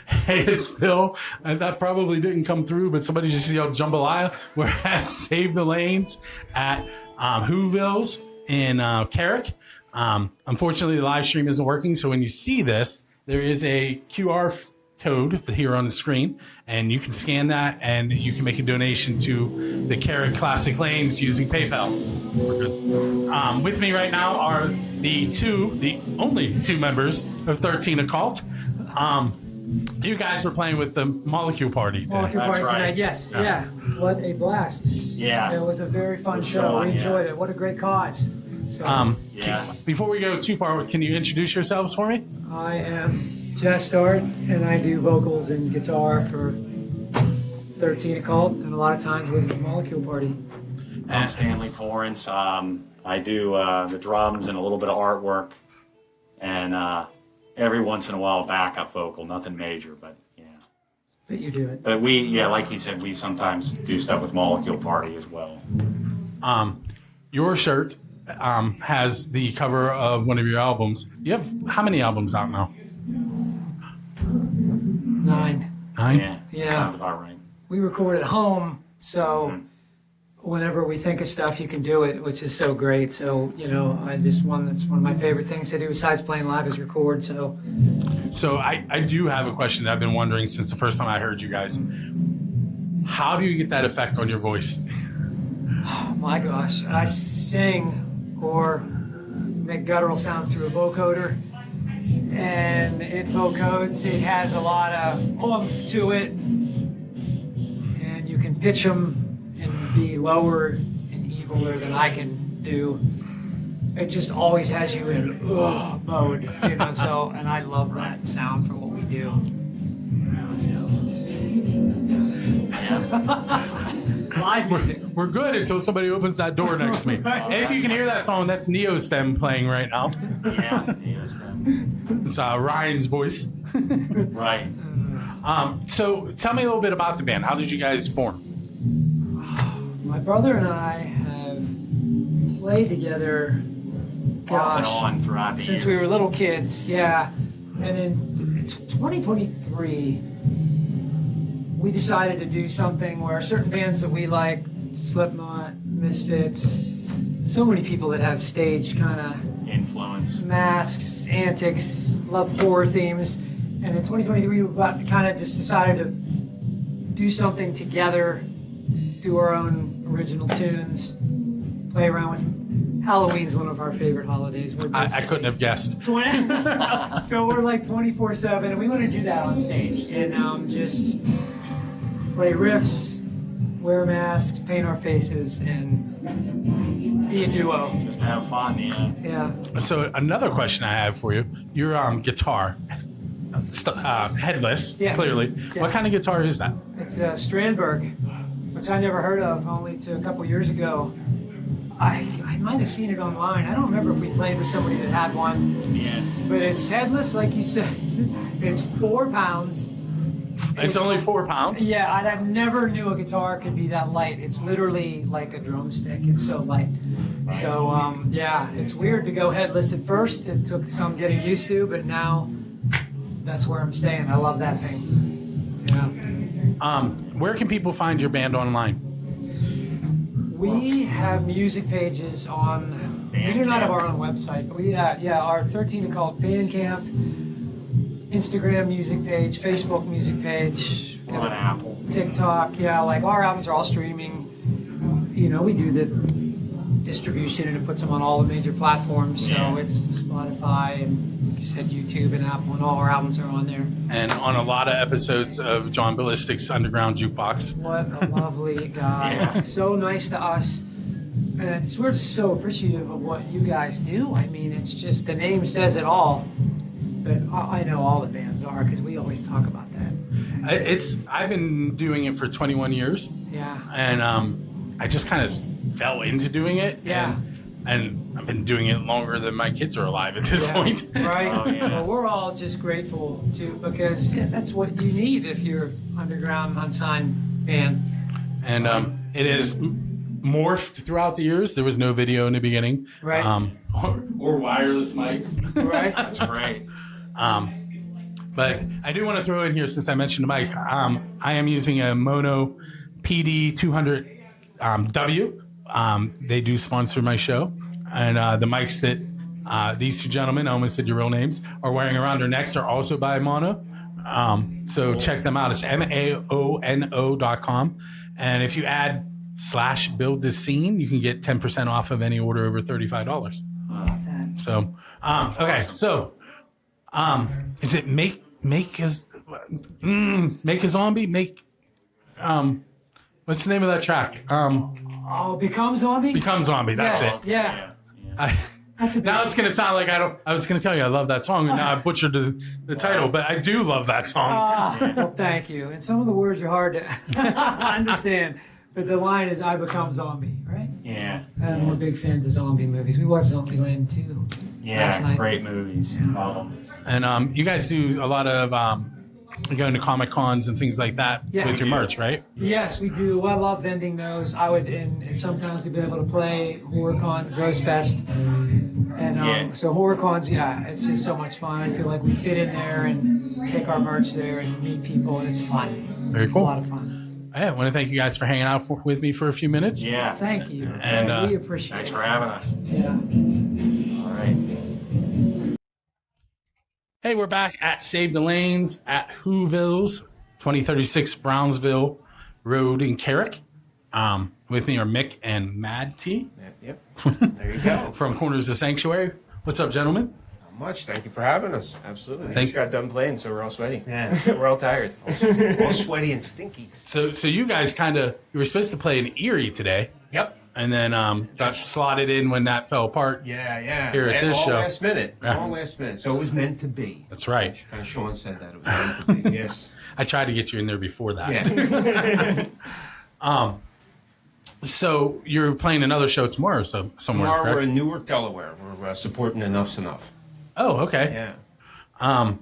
Hey, it's Bill. And that probably didn't come through, but somebody just yelled jambalaya. We're at Save the Lanes at Whoville's in Carrick. Unfortunately, the live stream isn't working, so when you see this, there is a QR code here on the screen, and you can scan that, and you can make a donation to the Carrick Classic Lanes using PayPal. We're good. With me right now are the only two members of 13 Occult. You guys were playing with the Molecule Party today. Molecule Party That's right. tonight, yes. Yeah. What a blast. Yeah. It was a very fun It was show. fun, We yeah. enjoyed it. What a great cause. So, Before we go too far, can you introduce yourselves for me? I am Jess Start, and I do vocals and guitar for 13 Occult, and a lot of times with the Molecule Party. I'm Stanley Torrance. I do the drums and a little bit of artwork, and every once in a while backup vocal, nothing major, but yeah. But you do it. But like he said, we sometimes do stuff with Molecule Party as well. Your shirt has the cover of one of your albums. You have how many albums out now? 9. 9? Yeah. Sounds about right. We record at home, so whenever we think of stuff, you can do it, which is so great. So, that's one of my favorite things to do besides playing live is record. So I do have a question that I've been wondering since the first time I heard you guys. How do you get that effect on your voice? oh my gosh, I sing or make guttural sounds through a vocoder, and it vocodes. It has a lot of oomph to it, and you can pitch them and be lower and eviler than I can do. It just always has you in mode, So, and I love that sound for what we do. Live music. We're good until somebody opens that door next to me. And if you can hear that song, that's Neostem playing right now. Yeah, Neostem. It's Ryan's voice. Right. So tell me a little bit about the band. How did you guys form? My brother and I have played together, Off and on throughout the since years. we were little kids, yeah. And in 2023, we decided to do something where certain bands that we like, Slipknot, Misfits, so many people that have stage kind of influence, masks, antics, love horror themes. And in 2023, we kind of just decided to do something together, do our own original tunes, play around with. Halloween's one of our favorite holidays. I couldn't have guessed. So we're like 24/7, and we want to do that on stage and just play riffs, wear masks, paint our faces, and be a duo. Just to have fun, yeah. Yeah. So another question I have for you: your guitar, headless, Yes. clearly. Yeah. What kind of guitar is that? It's a Strandberg, which I never heard of, only to a couple years ago. I might have seen it online. I don't remember if we played with somebody that had one. Yeah. But it's headless, like you said. It's 4 pounds. It's only 4 pounds? Yeah, I never knew a guitar could be that light. It's literally like a drumstick. It's so light. So, yeah, it's weird to go headless at first. It took some getting used to, but now that's where I'm staying. I love that thing. Yeah. Where can people find your band online? We have music pages on. We do not have our own website, but we our 13 Occult Bandcamp, Instagram music page, Facebook music page, On Apple. TikTok. Yeah, like our albums are all streaming. We do the distribution and it puts them on all the major platforms. So it's Spotify and, like you said, YouTube and Apple, and all our albums are on there. And on a lot of episodes of John Ballistic's Underground Jukebox. What a lovely guy. Yeah. So nice to us. we're just so appreciative of what you guys do. I mean, it's just the name says it all. But I know all the bands are because we always talk about that. I've been doing it for 21 years. Yeah. And I just kind of fell into doing it. Yeah. And I've been doing it longer than my kids are alive at this point. Right. Oh, yeah. Well, we're all just grateful too because that's what you need if you're underground unsigned band. And it is morphed throughout the years. There was no video in the beginning. Right. Or wireless mics. Right. That's great. But I do want to throw in here, since I mentioned the mic, I am using a Mono PD 200 W. They do sponsor my show. And the mics that these two gentlemen, I almost said your real names, are wearing around their necks are also by Mono. So check them out. It's maono.com. And if you add /build this scene, you can get 10% off of any order over $35. So, okay. So, is it make a zombie? What's the name of that track? Become Zombie? Become Zombie. That's it. Yeah. Now it's going to sound like I was going to tell you I love that song, and now I butchered the title, but I do love that song. Well, thank you. And some of the words are hard to understand, but the line is "I become zombie," right? Yeah. And we're big fans of zombie movies. We watched Zombieland too. Last Yeah, night. great movies. Love them. And you guys do a lot of going to Comic Cons and things like that Yeah. with your merch, right? Yes, we do. I love vending those. And sometimes we've been able to play HorrorCon, Gross Fest. And so HorrorCons, it's just so much fun. I feel like we fit in there and take our merch there and meet people, and it's fun. Very It's cool. a lot of fun. I want to thank you guys for hanging out with me for a few minutes. Yeah. Thank you. And we appreciate Thanks it. for having us. Yeah. All right. Hey, we're back at Save the Lanes at Whoville's, 2036 Brownsville Road in Carrick. With me are Mick and Mad T. Yep. There you go. From Corners of Sanctuary. What's up, gentlemen? Not much. Thank you for having us. Absolutely. We Thanks. just got done playing, so we're all sweaty. Yeah. We're all tired. All sweaty and stinky. So you guys you were supposed to play in Erie today. Yep. And then got slotted in when that fell apart. Yeah. Here at this all show. last minute. Yeah. All last minute. So it was meant to be. That's right. Kind of Sean said that. It was meant to be. Yes. I tried to get you in there before that. Yeah. So you're playing another show tomorrow, somewhere, Tomorrow correct? we're in Newark, Delaware. We're supporting Enough's Enough. Oh, okay. Yeah.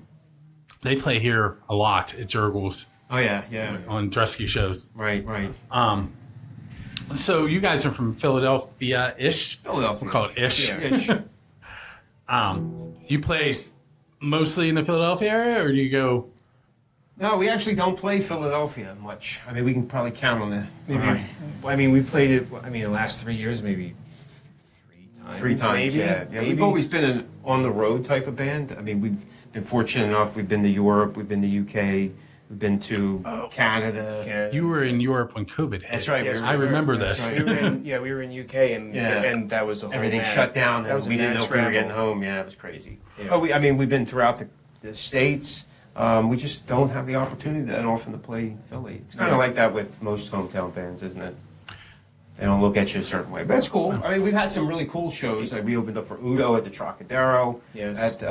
They play here a lot at Jurgles. Oh yeah. On Dresky shows. Right. So you guys are from Philadelphia-ish? Philadelphia. We'll call it ish. Yeah, ish. You play mostly in the Philadelphia area, or do you go? No, we actually don't play Philadelphia much. I mean, we can probably count on Maybe. I mean, we played it. I mean, the last 3 years, maybe three times. maybe. Yeah. Maybe. We've always been an on the road type of band. I mean, we've been fortunate enough. We've been to Europe. We've been to UK. We've been to Canada. You were in Europe when COVID hit. That's right. Yes, I remember this. We were in UK, and that was a whole everything mad- shut down. That was And we a didn't mad know if we were scramble. getting home. Yeah, it was crazy. Yeah. But we've been throughout the states. We just don't have the opportunity that often to play Philly. It's kind of like that with most hometown bands, isn't it? They don't look at you a certain way, but that's cool. I mean, we've had some really cool shows. Like we opened up for Udo at the Trocadero. Yes. At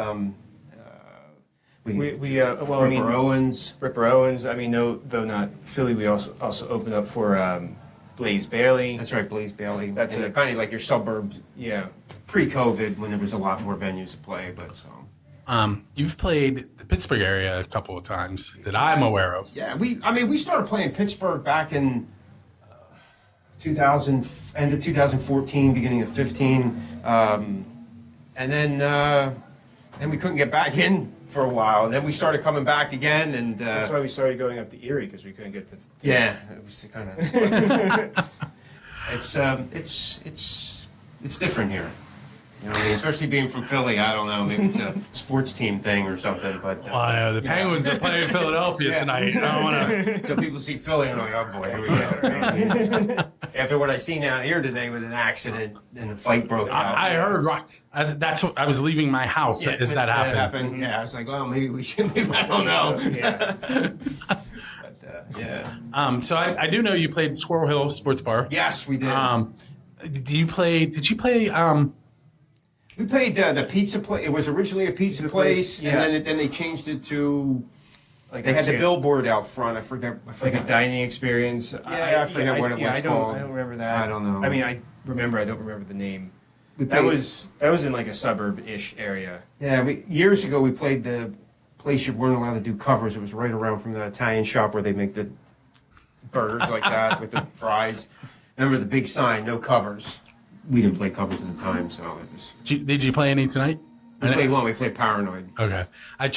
Ripper Owens. Ripper Owens. I mean, though not Philly, we also opened up for Blaze Bailey. That's right, Blaze Bailey. That's kind of like your suburbs. Yeah. Pre-COVID, when there was a lot more venues to play, but so. You've played the Pittsburgh area a couple of times that I'm aware of. Yeah, we started playing Pittsburgh back in 2000, end of 2014, beginning of 15, and then we couldn't get back in for a while, and then we started coming back again, and That's why we started going up to Erie because we couldn't get to. yeah, it was kind of it's different here. You know, I mean, especially being from Philly, I don't know, maybe it's a sports team thing or something, but... Well, I know the Penguins are playing Philadelphia tonight. I don't wanna... So people see Philly and they're like, oh boy, here we go. After what I seen out here today with an accident and a fight broke out. I heard, that's what, I was leaving my house as that happened. Yeah, I was like, well, maybe we should leave, I don't know. Yeah. So I do know you played Squirrel Hill Sports Bar. Yes, we did. Did you play? We played the pizza place. It was originally a pizza place, yeah. and then they changed it to. Like they had the billboard out front. I forget. Like a dining experience. Yeah, I forget what it was called. I don't remember that. I don't know. I mean, I remember. I don't remember the name. We That played- was in like a suburb-ish area. Yeah, years ago we played the place you weren't allowed to do covers. It was right around from the Italian shop where they make the burgers like that with the fries. Remember the big sign, no covers. We didn't play covers at the time, so it was. Did you play any tonight? We played one. We played Paranoid. Okay. I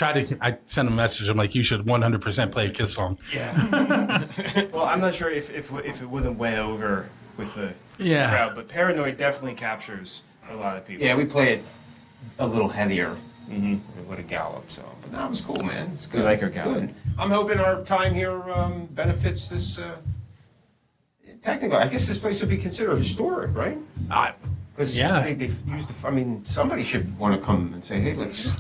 sent a message. I'm like, you should 100% play a Kiss song. Yeah. Well, I'm not sure if it would have went over with the crowd, but Paranoid definitely captures a lot of people. Yeah, we play it a little heavier. Mm-hmm. It would have galloped, so. But that was cool, man. It's good. We like our gallop. Good. I'm hoping our time here benefits this. Technically, I guess this place would be considered historic, right? Because they've used the. I mean, somebody should want to come and say, "Hey, let's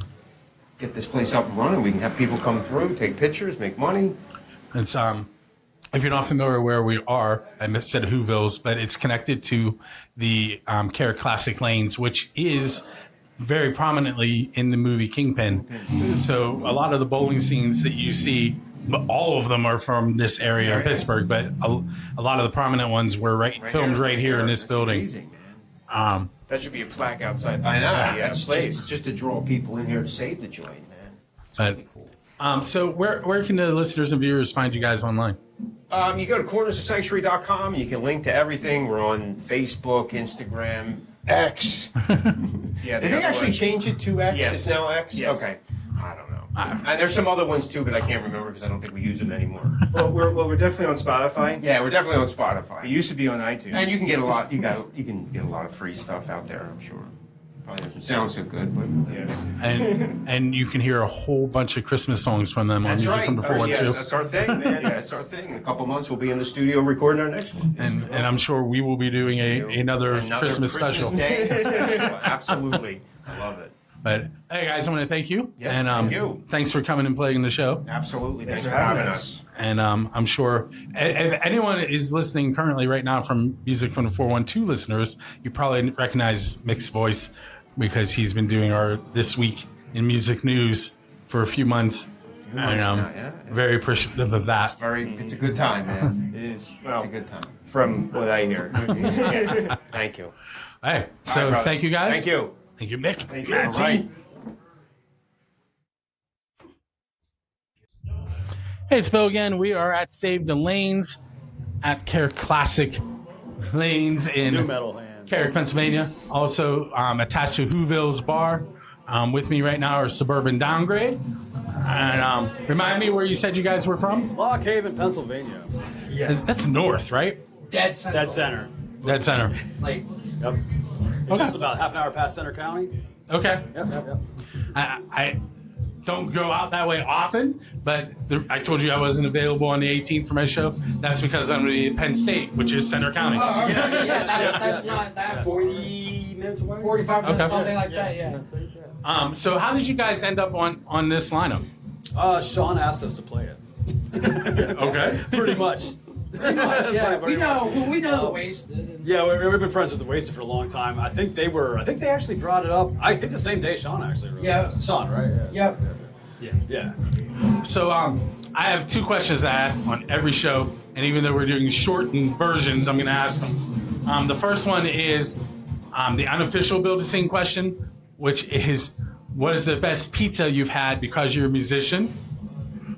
get this place up and running. We can have people come through, take pictures, make money." It's if you're not familiar where we are, I said Whoville's, but it's connected to the Carrick Classic Lanes, which is very prominently in the movie Kingpin. So a lot of the bowling scenes that you see, all of them are from this area of Pittsburgh, but a lot of the prominent ones were filmed right here in this building. Amazing, man. That should be a plaque outside. I know. Yeah, That's place. just to draw people in here to save the joint, man. But so where can the listeners and viewers find you guys online? You go to cornersofsanctuary.com. You can link to everything. We're on Facebook, Instagram, X. Yeah, Did they actually change it to X? Yes. It's now X? Yes. Okay. I don't know. And there's some other ones too, but I can't remember because I don't think we use them anymore. Well, we're definitely on Spotify. Yeah, we're definitely on Spotify. We used to be on iTunes. And you can get a lot. You can get a lot of free stuff out there. I'm sure. Probably doesn't sound so good, but yes. And you can hear a whole bunch of Christmas songs from them on That's Music right. from the 412. Yes, that's our thing, man. That's our thing. In a couple months, we'll be in the studio recording our next one. And I'm sure we will be doing another Christmas special. Day special. Absolutely. I love it. But hey, guys, I want to thank you. Yes, and thank you. Thanks for coming and playing the show. Absolutely. Thanks for having us. And I'm sure if anyone is listening currently right now from Music from the 412 listeners, you probably recognize Mick's voice because he's been doing our This Week in Music News for a few months. And very appreciative of that. It's a good time, man. It is. Well, it's a good time. From what I hear. Yes. Thank you. Hey, so brother. thank you guys. Thank you. Thank you, Mick. Thank you. Matty. All right. Hey, it's Bill again. We are at Save the Lanes at Carrick Classic Lanes in New metal hands. Carrick, Pennsylvania. Also attached to Whoville's Bar. With me right now are Suburban Downgrade. And remind me where you said you guys were from? Lock Haven, Pennsylvania. Yeah. That's north, right? Dead center. Dead center. Dead center. Like, Yep. It's just about half an hour past Center County. Okay. Yep. I don't go out that way often, but I told you I wasn't available on the 18th for my show. That's because I'm going to be at Penn State, which is Center County. oh, okay. That's not that 40 minutes away. 45 minutes, Okay. something like that. Yeah. So how did you guys end up on this lineup? Sean asked us to play it. Okay. Pretty much. Pretty much, yeah. Very We know. much. We know the Wasted. And Yeah, we've been friends with the Wasted for a long time. I think they actually brought it up. I think the same day Sean actually wrote Yeah. it. Sean, right? Yep. Yeah. So I have two questions to ask on every show, and even though we're doing shortened versions, I'm going to ask them. The first one is the unofficial Build-A-Scene question, which is, what is the best pizza you've had because you're a musician?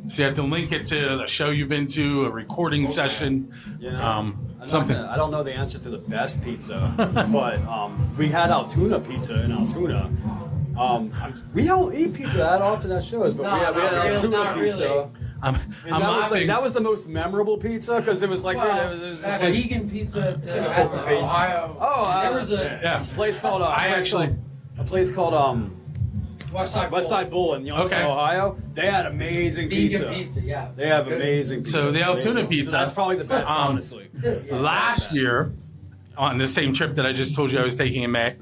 So you have to link it to a show you've been to, a recording session, something. I don't know the answer to the best pizza, but we had Altoona pizza in Altoona. We don't eat pizza that often at shows, but we had Altoona pizza. That was the most memorable pizza because it was like it was just like vegan pizza at the Ohio. There was a place called a place called West Side Bull in Youngstown, Ohio. They had amazing vegan pizza. Yeah. They have amazing pizza. So the Altoona Amazing. pizza. So that's probably the best, honestly. Last year, on the same trip that I just told you I was taking in May,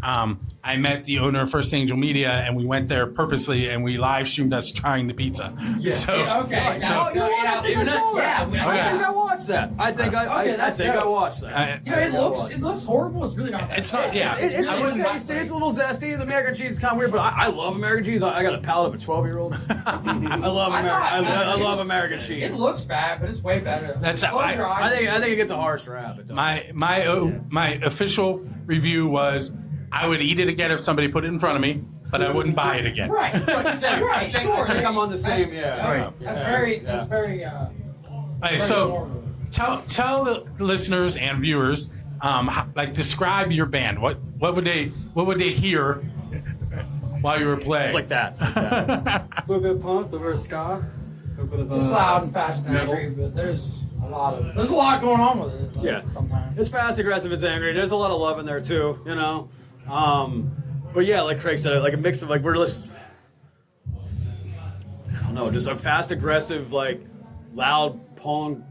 I met the owner of First Angel Media, and we went there purposely, and we live streamed us trying the pizza. Yeah. So, Okay. so- I think I saw that. Yeah. I think I watched that. I think I watched that. It looks horrible. It's really not bad. It's not. Yeah. It's a little zesty. The American cheese is kind of weird, but I love American cheese. I got a palate of a 12-year-old. I love American cheese. It looks bad, but it's way better. That's I think it gets a harsh rap. It does. My official review was I would eat it again if somebody put it in front of me, but I wouldn't buy it again. Right. I think I'm on the same. That's very. Hey, so tell the listeners and viewers, describe your band. What would they hear while you were playing? It's like that. A little bit of punk, a little bit of ska. It's loud and fast and angry, but there's a lot going on with it. Yeah. Sometimes it's fast, aggressive, it's angry. There's a lot of love in there too, you know. But yeah, like Craig said, like a mix of like we're just I don't know, just a fast, aggressive, like loud punk.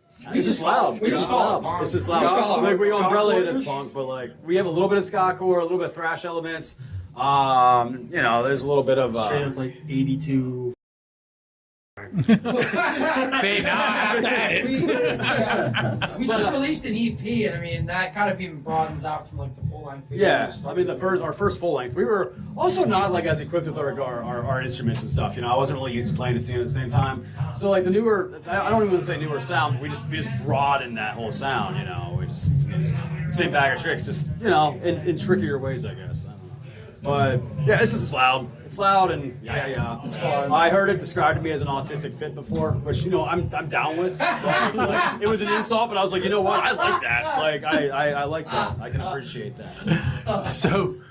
It's just loud. We just call it punk. It's just loud. Like we umbrella it as punk, but like we have a little bit of ska core, a little bit of thrash elements. You know, there's a little bit of straight up like 82. See, now I have to edit. We just released an EP, and I mean that kind of even broadens out from like the full length. Yeah, I mean our first full length. We were also not like as equipped with our instruments and stuff. You know, I wasn't really used to playing the scene at the same time. So like the newer, I don't even want to say newer sound. We just broadened that whole sound. You know, we just same bag of tricks, just you know, in trickier ways, I guess. But yeah, this is loud. It's loud and yeah. It's fun. I heard it described to me as an autistic fit before, which you know I'm down with. Like, it was an insult, but I was like, you know what? I like that. Like I like that. I can appreciate that.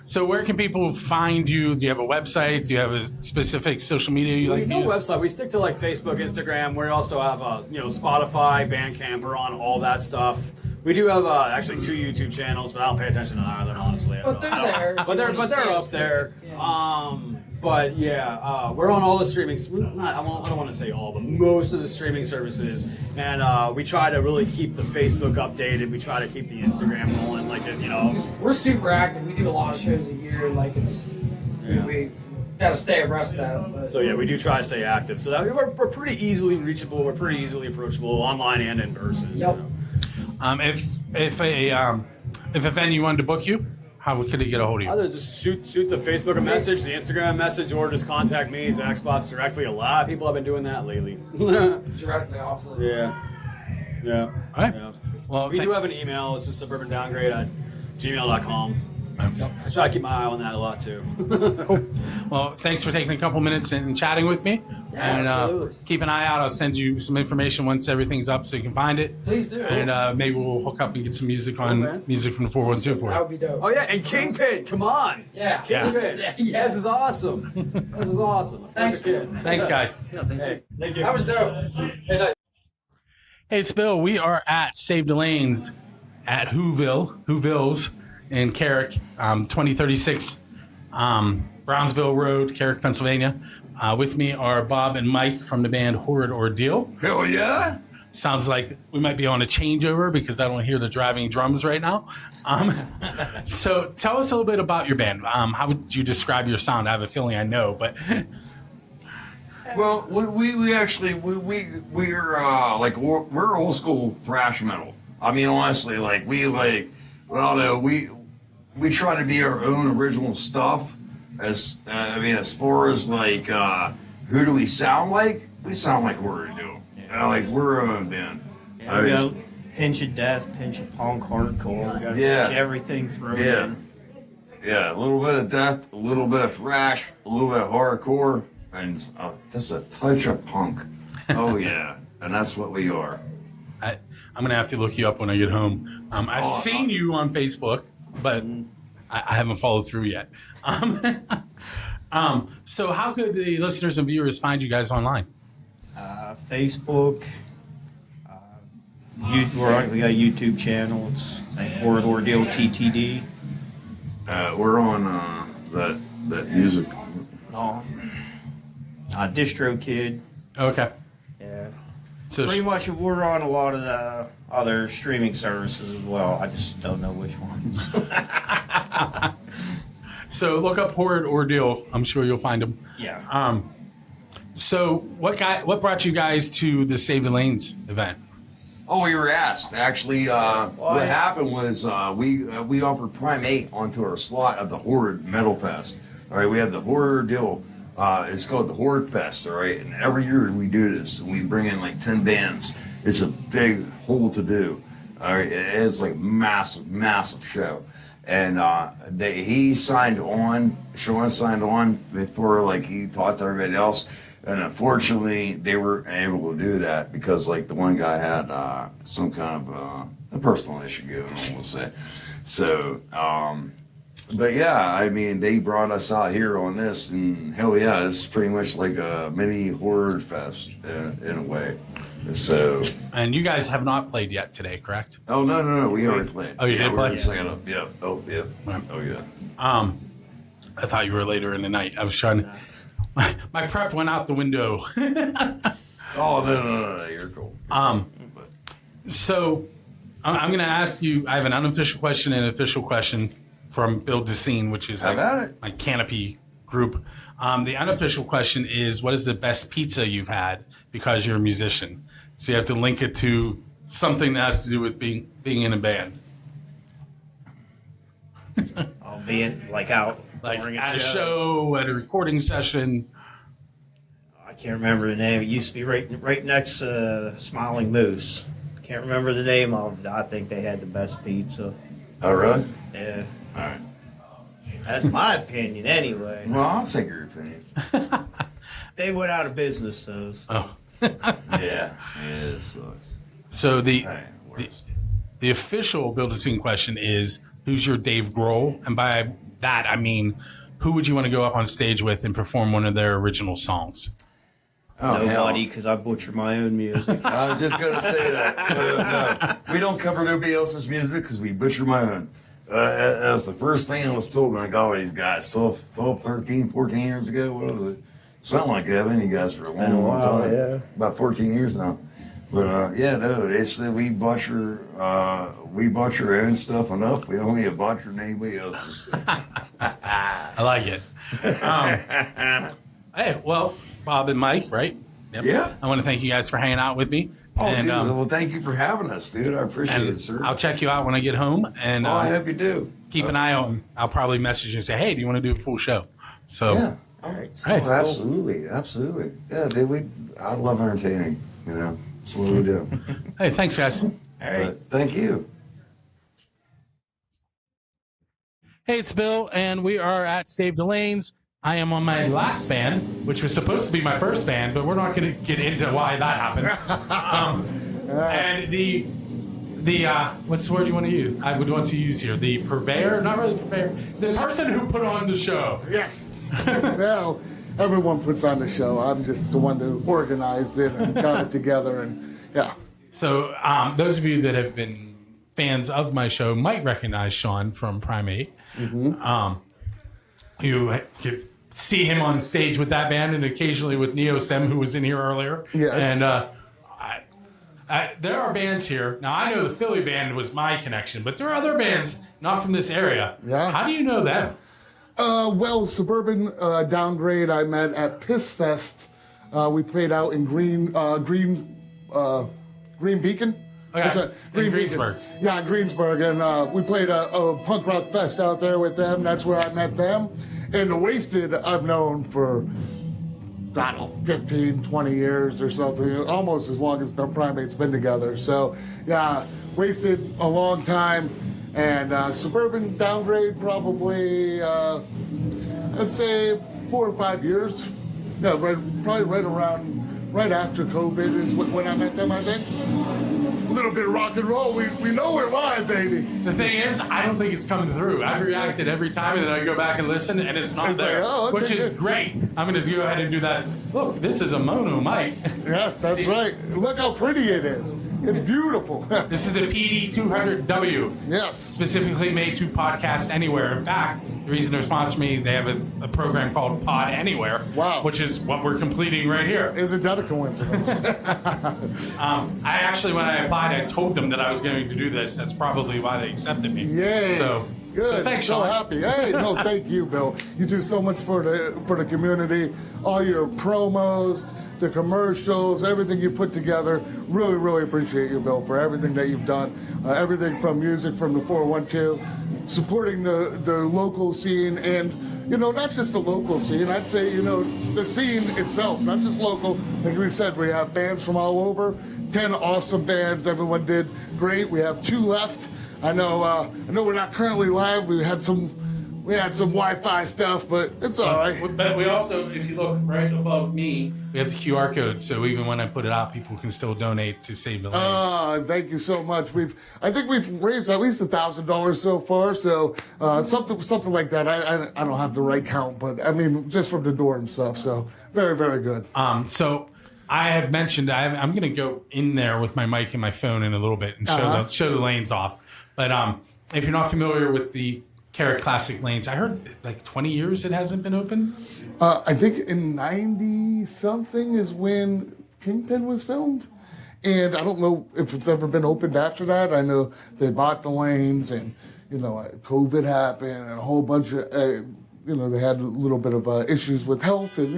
So where can people find you? Do you have a website? Do you have a specific social media you like to use? No website. We stick to like Facebook, Instagram. We also have Spotify, Bandcamp. We're on all that stuff. We do have actually 2 YouTube channels, but I don't pay attention to either, honestly. But they're there. But they're up there. Yeah. But yeah, we're on all the streaming. I don't want to say all, but most of the streaming services. And we try to really keep the Facebook updated. We try to keep the Instagram rolling, like you know. We're super active. We do a lot of shows a year. Like we gotta stay abreast of that. But. So yeah, we do try to stay active. So that we're pretty easily reachable. We're pretty easily approachable, online and in person. Yep. You know? If a venue wanted to book you, how could it get a hold of you? Either just shoot the Facebook a message, the Instagram message, or just contact me, Zach Spots directly. A lot of people have been doing that lately. Directly off the. Yeah. All right. Yeah. Well, we do have an email. It's just suburbandowngrade@gmail.com. I try to keep my eye on that a lot too. Cool. Well, thanks for taking a couple minutes and chatting with me. Yeah, and absolutely. Keep an eye out. I'll send you some information once everything's up so you can find it. Please do. And maybe we'll hook up and get some music on music from the 412 for That you. would be dope. Oh yeah, and Kingpin, come on. Yeah. Kingpin. Yeah. This is awesome. This is awesome. Thanks, man. Thanks, guys. Hey, thank you. That was dope. Hey, it's Bill. We are at Save the Lanes at Whoville's in Carrick, 2036 Brownsville Road, Carrick, Pennsylvania. With me are Bob and Mike from the band Horrid Ordeal. Hell yeah! Sounds like we might be on a changeover because I don't hear the driving drums right now. So tell us a little bit about your band. How would you describe your sound? I have a feeling I know, but... Well, we're old school thrash metal. I mean, honestly, we try to be our own original stuff. As far as who do we sound like? We sound like Horrid Ordeal. Like we're our own band. Yeah, we got pinch of death, pinch of punk, hardcore. We got pinch everything thrown in. Yeah, a little bit of death, a little bit of thrash, a little bit of hardcore, and just a touch of punk. Oh yeah, and that's what we are. I'm gonna have to look you up when I get home. I've seen you on Facebook, but I haven't followed through yet. So how could the listeners and viewers find you guys online? Facebook. We got a YouTube channel. It's like Horrid Ordeal TTD. We're on that music. DistroKid. Okay. Yeah. So Pretty much, we're on a lot of the other streaming services as well. I just don't know which ones. So look up Horrid Ordeal. I'm sure you'll find them. Yeah. So what brought you guys to the Save the Lanes event? Oh, we were asked. Actually, what happened was we offered Primate onto our slot of the Horrid Metal Fest. All right, we have the Horrid Ordeal. It's called the Horrid Fest. All right, and every year we do this. We bring in like 10 bands. It's a big hole to do. All right, it's like massive show. And he signed on. Sean signed on before like he talked to everybody else. And unfortunately, they weren't able to do that because, like, the one guy had some kind of a personal issue going on, we'll say. So, but yeah, I mean, they brought us out here on this, and hell yeah, it's pretty much like a mini horror fest in a way. So. And you guys have not played yet today, correct? Oh no, we already played. Oh, you did play? We're second up. Yeah. Oh yeah. Oh yeah. I thought you were later in the night. I was trying to. My prep went out the window. Oh no, you're cool. So I'm going to ask you. I have an unofficial question and an official question from Build the Scene, which is my Canopy group. The unofficial question is, what is the best pizza you've had because you're a musician? So you have to link it to something that has to do with being in a band. Being like out. Like at a show, at a recording session. I can't remember the name. It used to be right next to Smiling Moose. Can't remember the name of it. I think they had the best pizza. Oh, really? Yeah. All right. That's my opinion, anyway. Well, I'll take your opinion. They went out of business, though. Oh. Yeah, it sucks. So the official Build a Scene question is, who's your Dave Grohl? And by that, I mean, who would you want to go up on stage with and perform one of their original songs? Oh, nobody, because I butcher my own music. I was just going to say that. No, we don't cover nobody else's music because we butcher my own. That was the first thing I was told when I got with these guys 12, 13, 14 years ago. What was it? Something like that. I've been you guys for a long time. Yeah. About 14 years now. But yeah, no, it's that we butcher our own stuff enough. We don't need to butcher anybody else's. I like it. Hey, well, Bob and Mike, right? Yep. Yeah. I want to thank you guys for hanging out with me. Oh, and, dude, well, thank you for having us, dude. I appreciate it, sir. I'll check you out when I get home. And I hope you do. Keep an eye on. I'll probably message you and say, hey, do you want to do a full show? So yeah. All right. Oh, absolutely. Yeah, dude, I love entertaining, you know. That's what we do. Hey, thanks, guys. All right. Thank you. Hey, it's Bill, and we are at Save the Lanes. I am on my last band, which was supposed to be my first band, but we're not going to get into why that happened. And the what's the word you want to use? I would want to use here. The purveyor, not really purveyor. The person who put on the show. Yes. Well, everyone puts on the show. I'm just the one who organized it and got it together, and yeah. So those of you that have been fans of my show might recognize Sean from Primate. Mm-hmm. You could see him on stage with that band and occasionally with Neostem, who was in here earlier. Yes. And there are bands here. Now, I know the Philly band was my connection, but there are other bands not from this area. Yeah. How do you know them? Well, Suburban Downgrade I met at Piss Fest. We played out in Green Beacon. Okay. In Greensburg. Yeah, Greensburg. And we played a punk rock fest out there with them. That's where I met them. And The Wasted I've known for, I don't know, 15, 20 years or something. Almost as long as Primate's been together. So, yeah, Wasted a long time. And Suburban Downgrade probably, I'd say 4 or 5 years. Yeah, probably right after COVID is when I met them, I think. A little bit of rock and roll. We know we're live, baby. The thing is, I don't think it's coming through. I've reacted every time, and then I go back and listen, and it's not there, okay, which is great. I'm going to go ahead and do that. Look, this is a mono mic. Yes, that's right. Look how pretty it is. It's beautiful. This is the PD200W. Yes. Specifically made to podcast anywhere. In fact, the reason they're sponsoring me, they have a program called Pod Anywhere, which is what we're completing right here. Isn't that a coincidence? I actually, when I applied, I told them that I was going to do this. That's probably why they accepted me. Yay. So Good. thanks, So Sean. happy. Hey, no, thank you, Bill. You do so much for the community. All your promos, the commercials, everything you put together. Really, really appreciate you, Bill, for everything that you've done. Everything from music from the 412, supporting the local scene, and not just the local scene. I'd say the scene itself, not just local. Like we said, we have bands from all over. 10 awesome bands. Everyone did great. We have 2 left. I know we're not currently live. We had some Wi-Fi stuff, but it's all right. But we also, if you look right above me, we have the QR code. So even when I put it out, people can still donate to save the lanes. Thank you so much. I think we've raised at least $1,000 so far. So something like that. I don't have the right count, but I mean just from the door and stuff. So very, very good. So I have mentioned I'm going to go in there with my mic and my phone in a little bit and show the lanes off. But if you're not familiar with the Carrick Classic Lanes, I heard like 20 years it hasn't been open. I think in 90-something is when Kingpin was filmed. And I don't know if it's ever been opened after that. I know they bought the lanes and, COVID happened and a whole bunch of, they had a little bit of issues with health and,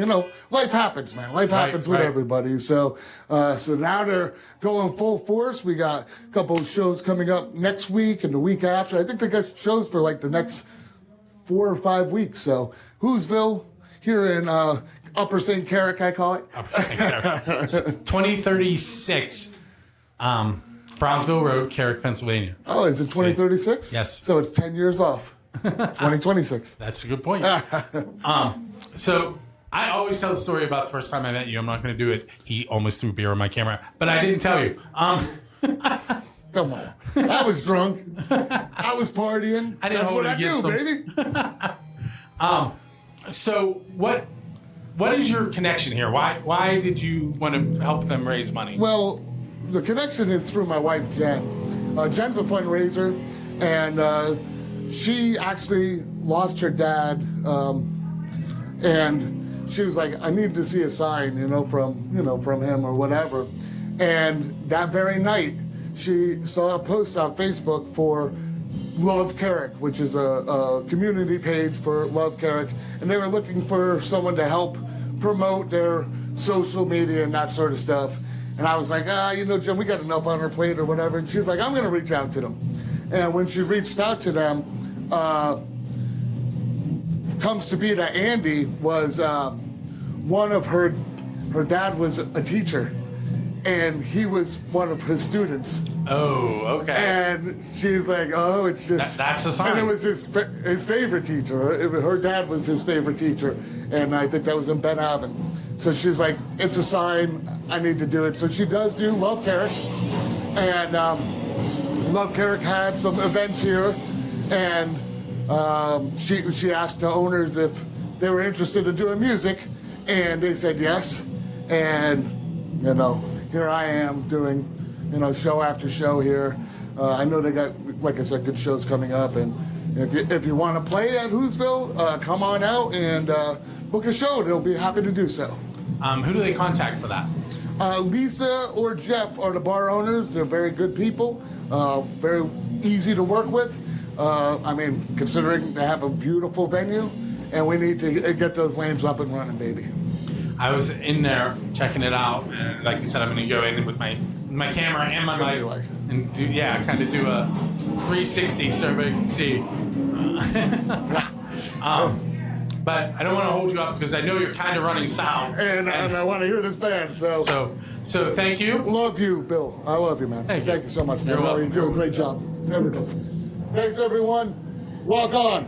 life happens, man. Life happens with everybody. So now they're going full force. We got a couple of shows coming up next week and the week after. I think they got shows for like the next 4 or 5 weeks. So Whoville here in Upper St. Carrick, I call it. Upper St. Carrick. 2036 Brownsville Road, Carrick, Pennsylvania. Oh, is it 2036? Yes. So it's 10 years off. 2026. That's a good point. So I always tell the story about the first time I met you. I'm not going to do it. He almost threw beer on my camera, but I didn't tell you. Come on. I was drunk. I was partying. I didn't That's hold what it I do, against baby. So what is your connection here? Why did you want to help them raise money? Well, the connection is through my wife, Jen. Jen's a fundraiser, and she actually lost her dad, and she was like, I need to see a sign, from him or whatever. And that very night, she saw a post on Facebook for Love Carrick, which is a community page for Love Carrick, and they were looking for someone to help promote their social media and that sort of stuff. And I was like, Jen, we got enough on our plate or whatever. And she's like, I'm going to reach out to them. And when she reached out to them, comes to be that Andy was one of her dad was a teacher, and he was one of his students. Oh, okay. And she's like, oh, it's just that's a sign. And it was his favorite teacher. Her dad was his favorite teacher, and I think that was in Ben Haven. So she's like, it's a sign. I need to do it. So she does do Love Carrick, and Love Carrick had some events here, and she asked the owners if they were interested in doing music, and they said yes. And here I am doing show after show here. I know they got, like I said, good shows coming up, and if you want to play at Whoville, come on out and book a show. They'll be happy to do so. Who do they contact for that? Lisa or Jeff are the bar owners. They're very good people, very easy to work with. Considering they have a beautiful venue, and we need to get those lanes up and running, baby. I was in there checking it out, and like you said, I'm going to go in with my camera and my mic and kind of do a 360 so everybody can see. But I don't want to hold you up because I know you're kind of running sound, and I want to hear this band. So thank you. Love you, Bill. I love you, man. Thank you so much, man. You're welcome. You do a great job. There we go. Thanks, everyone. Rock on.